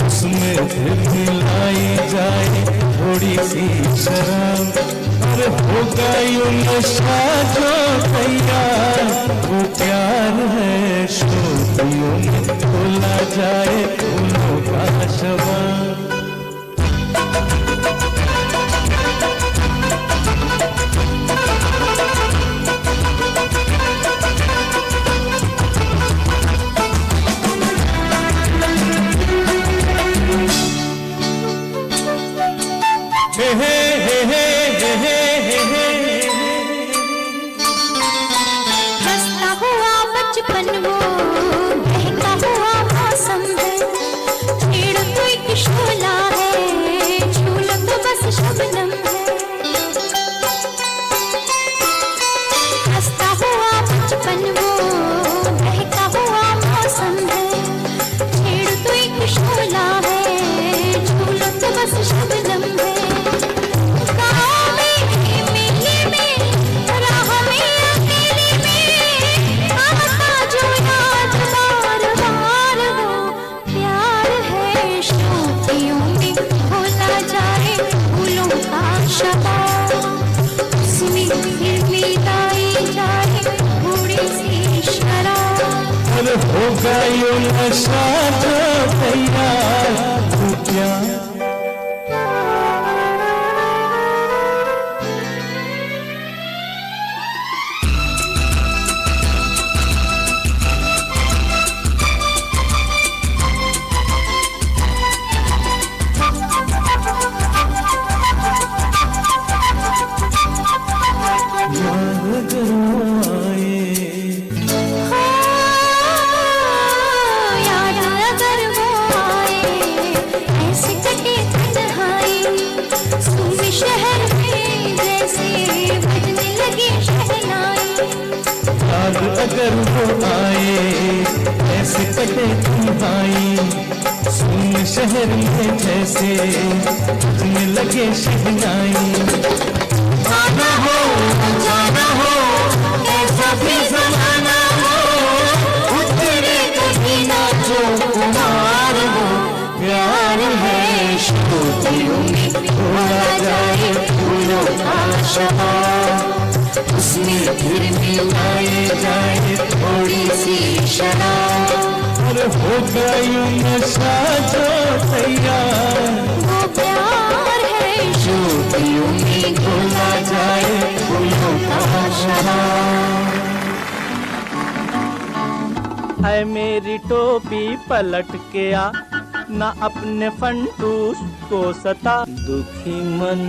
उसमें फिर मिलाई जाए थोड़ी सी शराब। और होगा यूं नशा जो तैयार, वो प्यार है शोधियों में खोला जाए फूलों का शवा। हंसता हुआ बचपन वो बहता हुआ मौसम है, छेड़ तो एक शोला है, झूला तो बस शबनम है। हंसता हुआ बचपन वो बहता हुआ मौसम है, छेड़ तो एक शोला है, झूला तो बस शबनम है। होगा यूं नशा जो तैयार, वो प्यार। अगर वो आए ऐसे कटे तुम्हारी, सुन शहर में जैसे बजने लगे शहनाई। आना हो जाना हो ऐसा भी जमाना हो, उतरे कभी ना जो कुमार हो, प्यार है शोधियों में खोला जाए फूलों का शवा, उसमें फिर मिलाए जाए थोड़ी सी शराब। और होगा यूं नशा जो तैयार, वो प्यार है शोधियों में खोला जाए फूलों का शराब। है मेरी टोपी पलट के आ, ना अपने फंटूस को सता। दुखी मन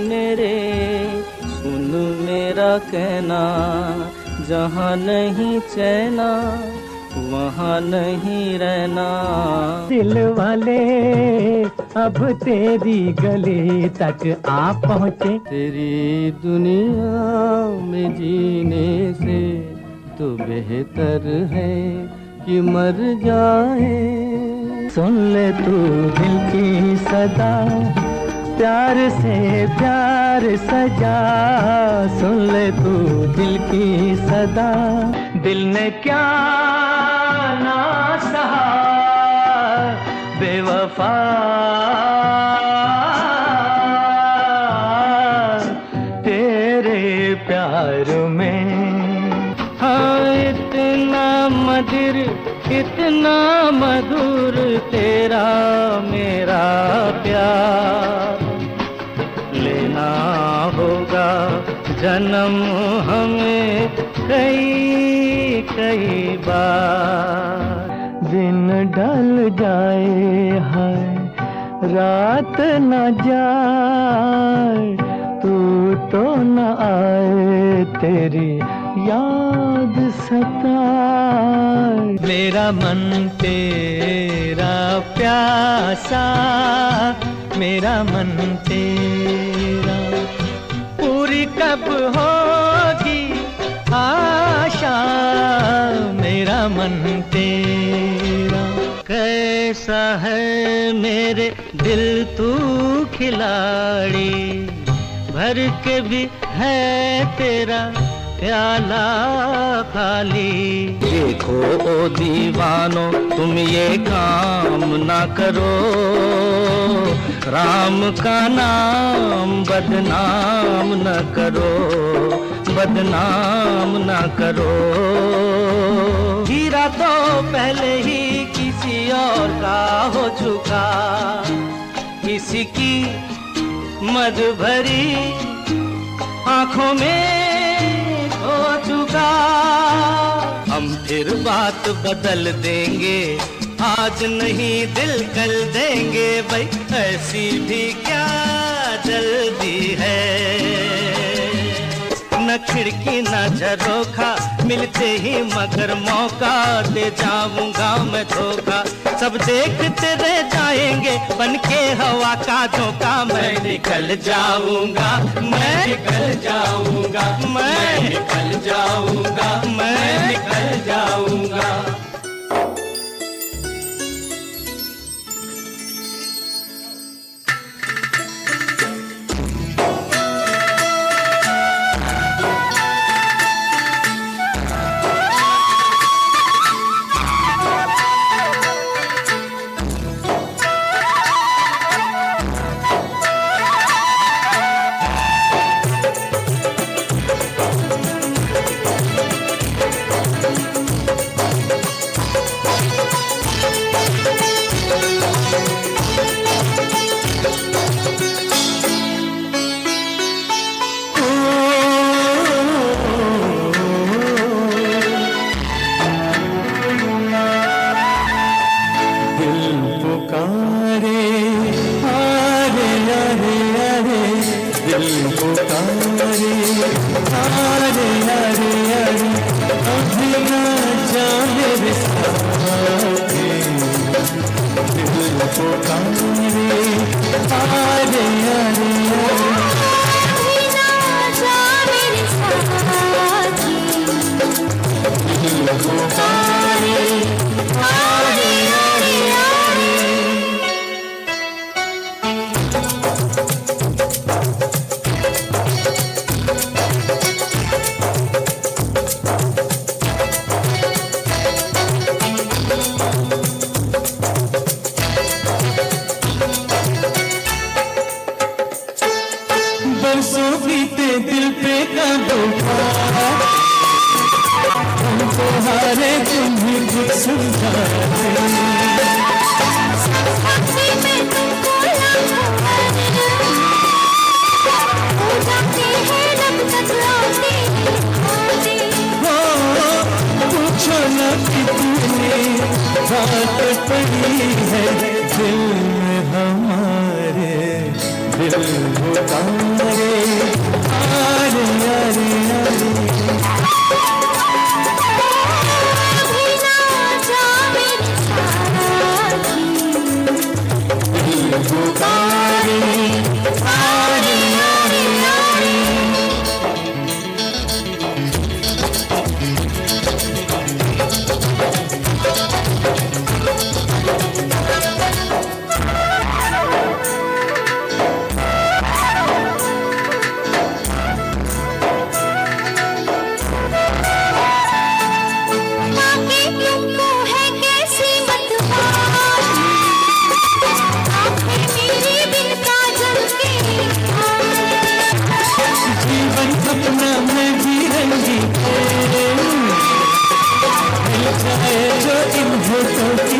मेरे सुन मेरा कहना, जहाँ नहीं चैना वहाँ नहीं रहना। दिल वाले अब तेरी गली तक आ पहुँचे, तेरी दुनिया में जीने से तो बेहतर है कि मर जाए। सुन ले तू दिल की सदा, प्यार से प्यार सजा, सुन ले तू दिल की सदा। दिल ने क्या ना सहा बेवफा, तेरे प्यार में। हाँ इतना मधुर इतना मधुर तेरा मेरा प्यार, लेना होगा जन्म हमें कई कई बार। दिन ढल जाए हाय रात न जाए, तू तो न आए तेरी याद सताए। मेरा मन तेरा प्यासा, मेरा मन तेरा, पूरी कब होगी आशा, मेरा मन तेरा। कैसा है मेरे दिल तू खिलाड़ी, भर के भी है तेरा प्याला खाली। देखो ओ दीवानो तुम ये काम ना करो, राम का नाम बदनाम न करो, बदनाम न करो। हीरा तो पहले ही किसी और का हो चुका, किसी की मद भरी आंखों में खो चुका। हम फिर बात बदल देंगे, आज नहीं दिल कल देंगे भाई, ऐसी भी क्या जल्दी है। न खिड़की न झरोखा मिलते ही मगर मौका दे जाऊंगा मैं धोखा। सब देखते रह जाएंगे बन के हवा का झोंका। मैं निकल जाऊंगा, मैं निकल जाऊंगा, मैं निकल जाऊंगा, मैं निकल जाऊंगा। बरसों बीते दिल पे का धोखा, हमको हारे तुम्हें कुछ समझाते। पूछो न कितनी बात पड़ी है दिल में हमारे, दिल तारे आरे आरे आरे। जो इन होठों की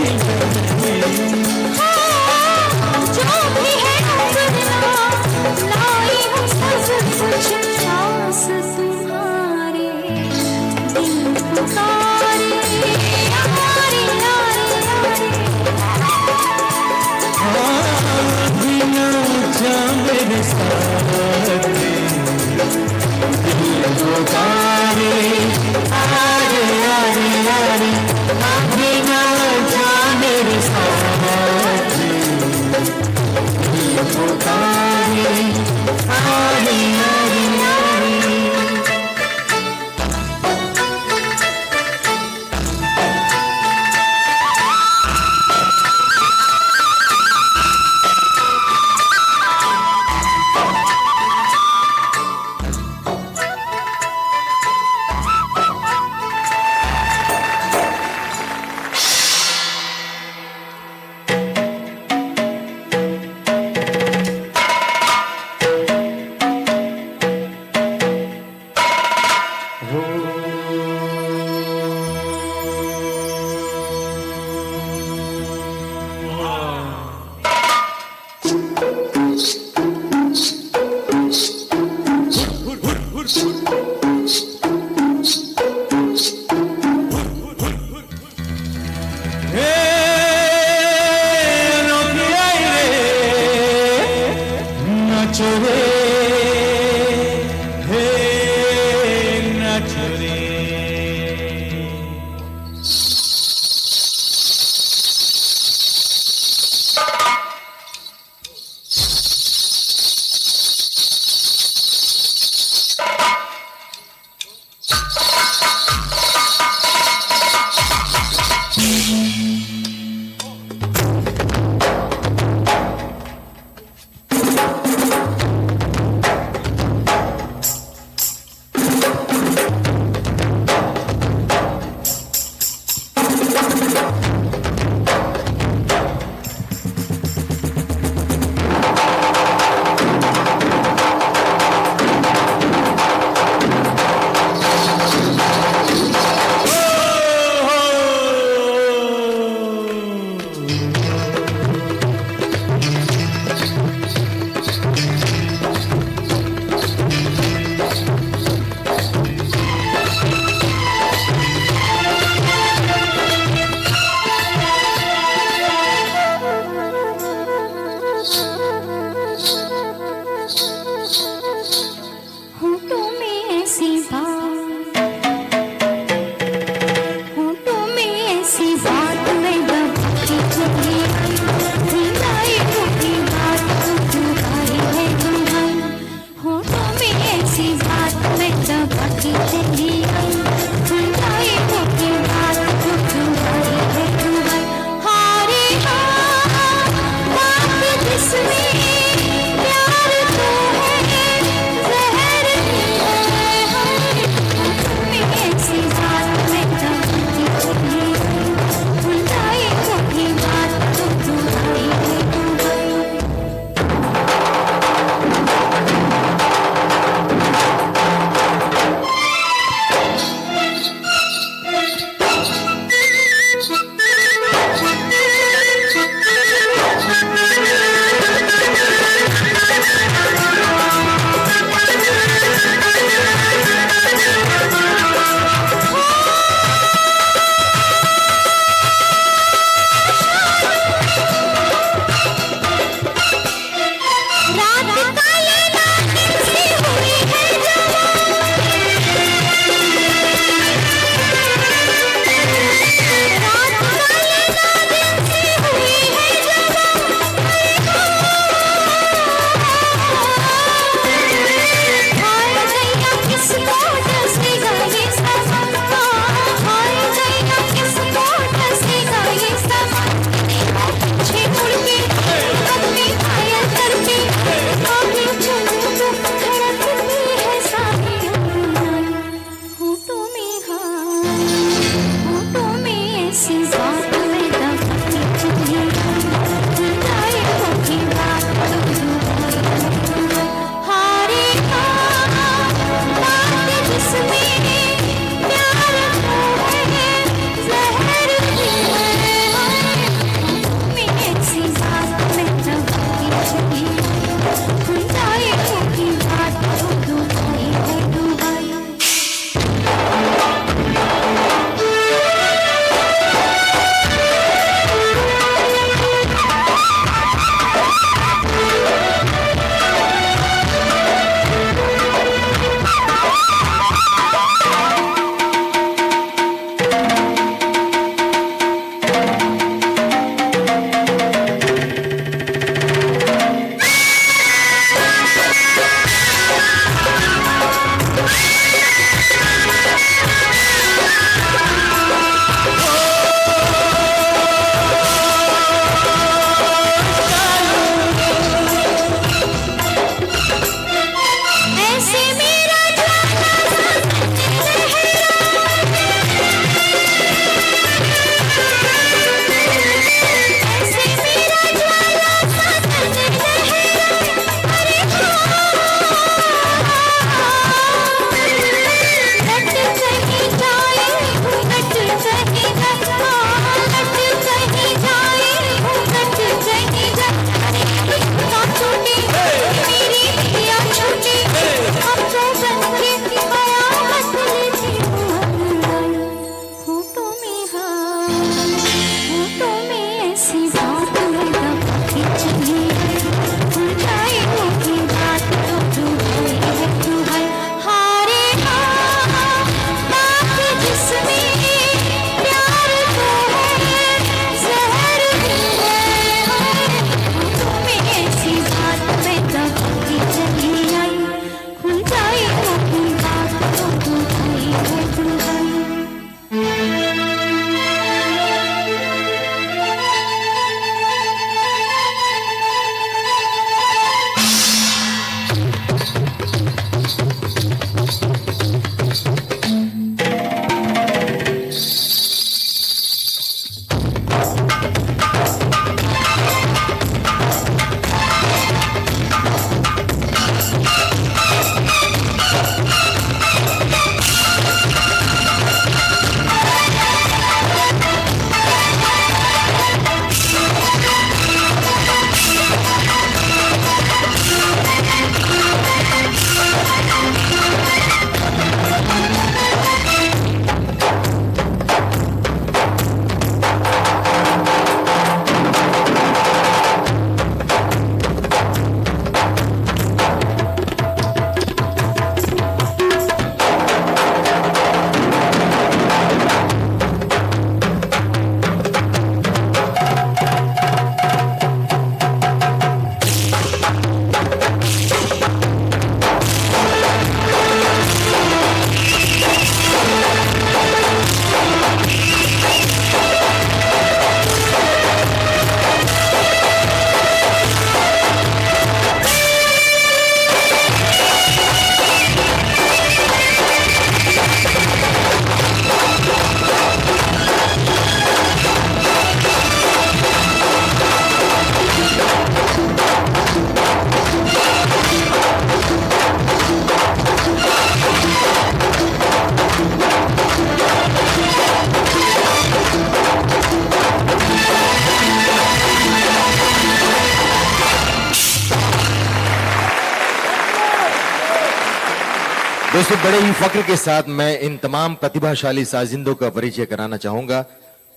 दोस्तों, बड़े ही फक्र के साथ मैं इन तमाम प्रतिभाशाली साजिंदों का परिचय कराना चाहूंगा।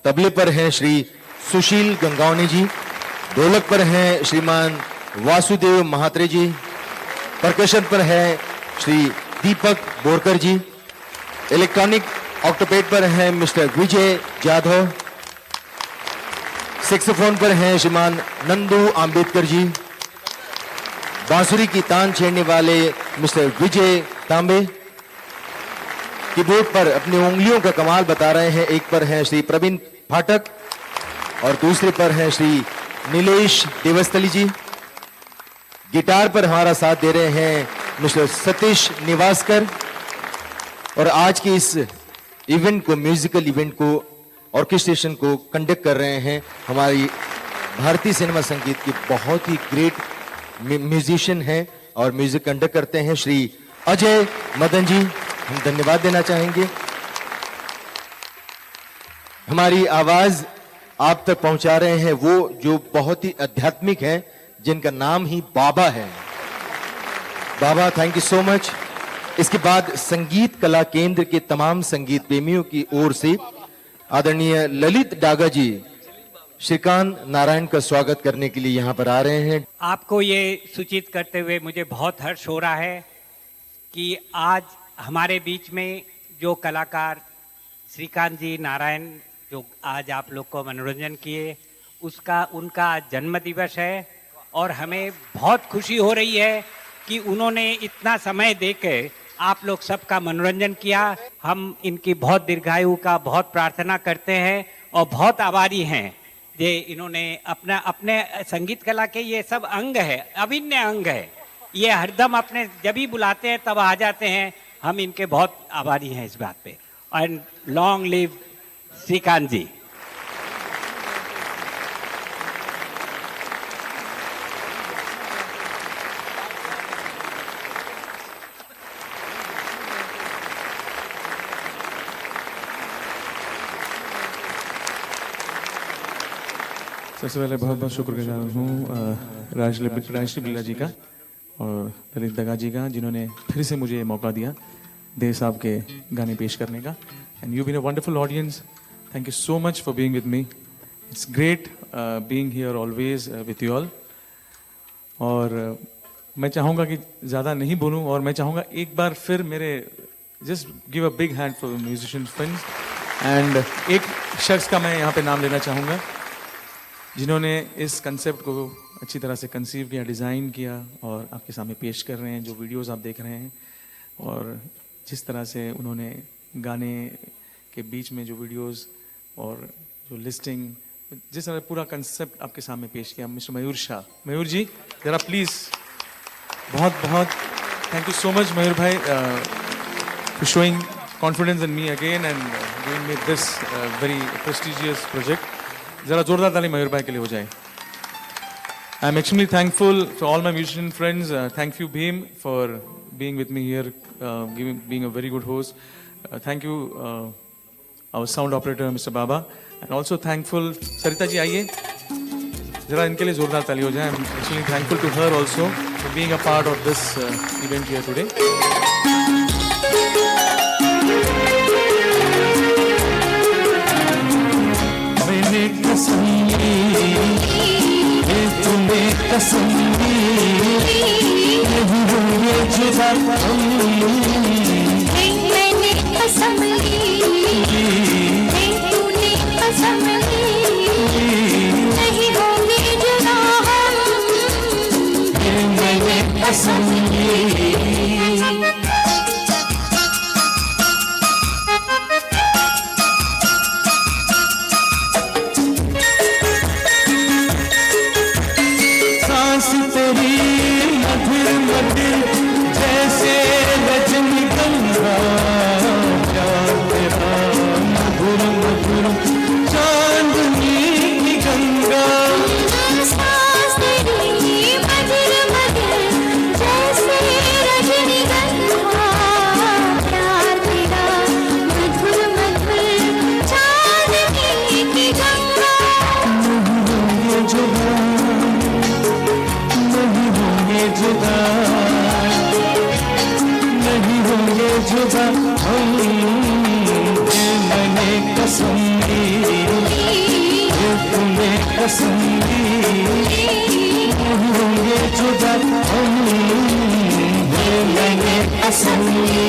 तबले पर हैं श्री सुशील गंगावनी जी, ढोलक पर हैं श्रीमान वासुदेव महात्रे जी, परकशन पर है श्री दीपक बोरकर जी, इलेक्ट्रॉनिक ऑक्टोपेड पर हैं मिस्टर विजय जाधव, सेक्सोफोन पर हैं श्रीमान नंदू आंबेडकर जी, बांसुरी की तान छेड़ने वाले मिस्टर विजय तांबे, कीबोर्ड पर अपनी उंगलियों का कमाल बता रहे हैं, एक पर हैं श्री प्रवीण फाटक और दूसरे पर हैं श्री नीलेश देवस्थली जी, गिटार पर हमारा साथ दे रहे हैं मिस्टर सतीश निवासकर, और आज के इस इवेंट को, म्यूजिकल इवेंट को, ऑर्केस्ट्रेशन को कंडक्ट कर रहे हैं हमारी भारतीय सिनेमा संगीत की बहुत ही ग्रेट म्यूजिशियन हैं और म्यूजिक कंडक्ट करते हैं श्री अजय मदन जी। हम धन्यवाद देना चाहेंगे। हमारी आवाज आप तक पहुंचा रहे हैं वो जो बहुत ही आध्यात्मिक हैं, जिनका नाम ही बाबा है। बाबा, थैंक यू सो मच। इसके बाद संगीत कला केंद्र के तमाम संगीत प्रेमियों की ओर से आदरणीय ललित डागा जी श्रीकांत नारायण का स्वागत करने के लिए यहाँ पर आ रहे हैं। आपको ये सूचित करते हुए मुझे बहुत हर्ष हो रहा है कि आज हमारे बीच में जो कलाकार श्रीकांत जी नारायण जो आज आप लोग को मनोरंजन किए, उनका जन्म दिवस है और हमें बहुत खुशी हो रही है कि उन्होंने इतना समय देकर आप लोग सबका मनोरंजन किया। हम इनकी बहुत दीर्घायु का बहुत प्रार्थना करते हैं और बहुत आभारी हैं जे इन्होंने अपने संगीत कला के ये सब अंग है, अभिन्न अंग है, ये हरदम अपने जब भी बुलाते हैं तब आ जाते हैं। हम इनके बहुत आभारी हैं इस बात पे। एंड लॉन्ग लिव श्रीकांत जी। सबसे पहले बहुत बहुत शुक्रगुजार हूँ राजश्री बिल्ला जी का और ललित दगा जी का, जिन्होंने फिर से मुझे मौका दिया देव साहब के गाने पेश करने का। And you been a wonderful audience, thank you so much for being with me. It's great being here always with you all. और मैं चाहूँगा कि ज़्यादा नहीं बोलूँ और मैं चाहूँगा एक बार फिर मेरे just give a big hand for musician friends. And एक शख्स का मैं यहाँ पे नाम लेना चाहूँगा जिन्होंने इस कंसेप्ट को अच्छी तरह से कंसीव किया, डिज़ाइन किया और आपके सामने पेश कर रहे हैं। जो वीडियोस आप देख रहे हैं और जिस तरह से उन्होंने गाने के बीच में जो वीडियोस और जो लिस्टिंग, जिस तरह पूरा कंसेप्ट आपके सामने पेश किया, मिस्टर मयूर शाह। मयूर जी ज़रा प्लीज़, बहुत बहुत thank you so much Mayur भाई for showing confidence in me again and giving me this very prestigious project. जरा जोरदार ताली मयूर भाई के लिए हो जाए। I am extremely thankful for all my musician friends. Thank you Bhim for being with me here, being a very good host. Thank you our sound operator mister Baba and also thankful Sarita ji, आइए जरा इनके लिए जोरदार ताली हो जाए। I am actually thankful to her also for being a part of this event here today. कसम ये जुदा मैंने कसम ली, तूने कसम ली, नहीं होंगे जुदा हम, मैंने कसम ली। जुदा हम, ये मैंने कसम ली, ये तूने कसम ली, होंगे जुदा हम, ये मैंने कसम ली।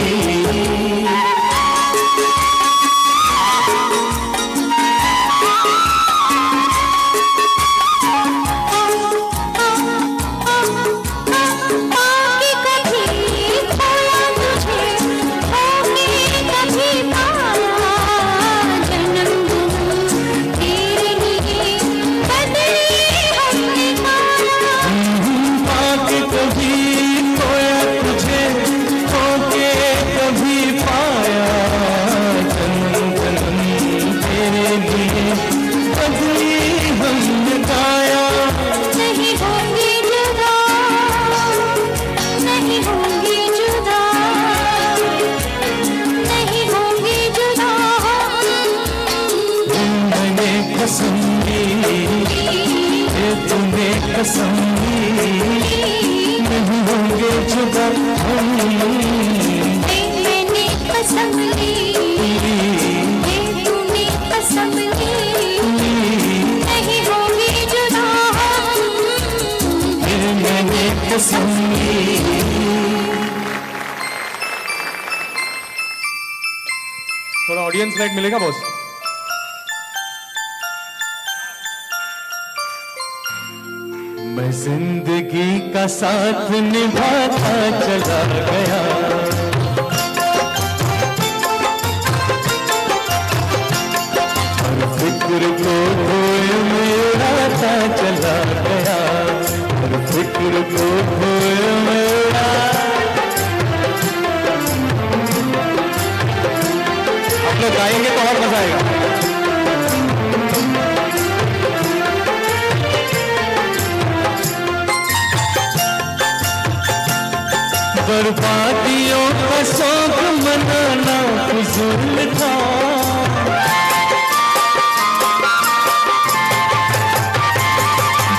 कसम ली, ये तूने कसम ली, नहीं होंगे जुदा हम, मैंने कसम ली, ये तूने कसम ली, नहीं होंगे जुदा हम, ये मैंने कसम ली। थोड़ा ऑडियंस लाइक मिलेगा बॉस? मैं जिंदगी का साथ निभाता चला गया, हर फिक्र को खोए में उड़ाता चला गया, हर फिक्र को खोए में आप लोग गाएंगे तो और मजा आएगा। बर्बादियों का शौक मनाना फजूल था,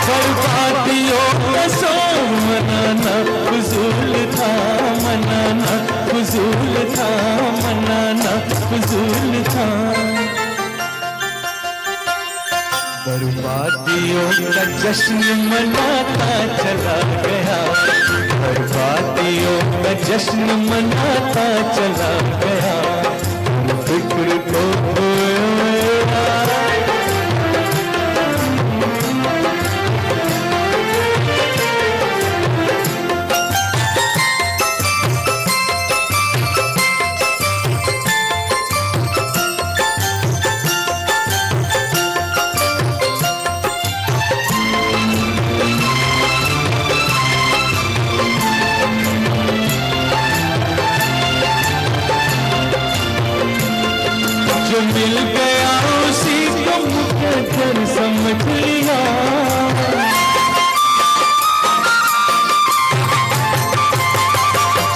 बर्बादियों का शौक मनाना फजूल था, मनाना फजूल था, मनाना फजूल था। बर्बादियों का जश्न मनाता चला गया, बर्बादियों का जश्न मनाता चला गया, फिक्र को जो मिल गया उसी को मुकद्दर समझ लिया,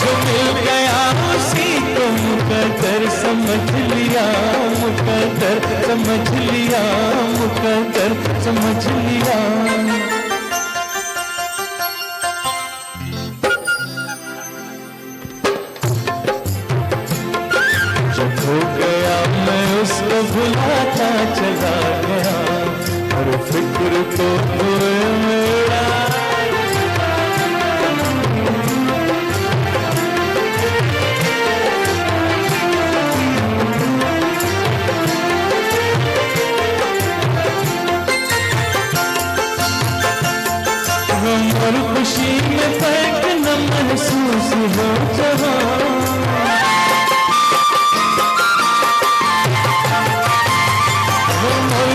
जो मिल गया उसी को मुकद्दर समझ लिया, मुकद्दर समझ लिया, मुकद्दर समझ लिया। हो गया मैं उसको भुलाता चला गया, हर फिक्र को खोए मेरा, गम और खुशी में फर्क न महसूस हो जहाँ,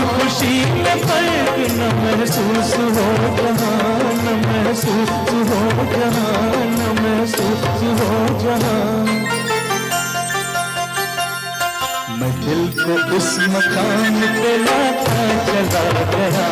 खुशी में फर्क न महसूस हो जहाँ, न महसूस हो जहाँ, न महसूस हो जहाँ। मैं दिल को इस मकान पे लाता चला गया,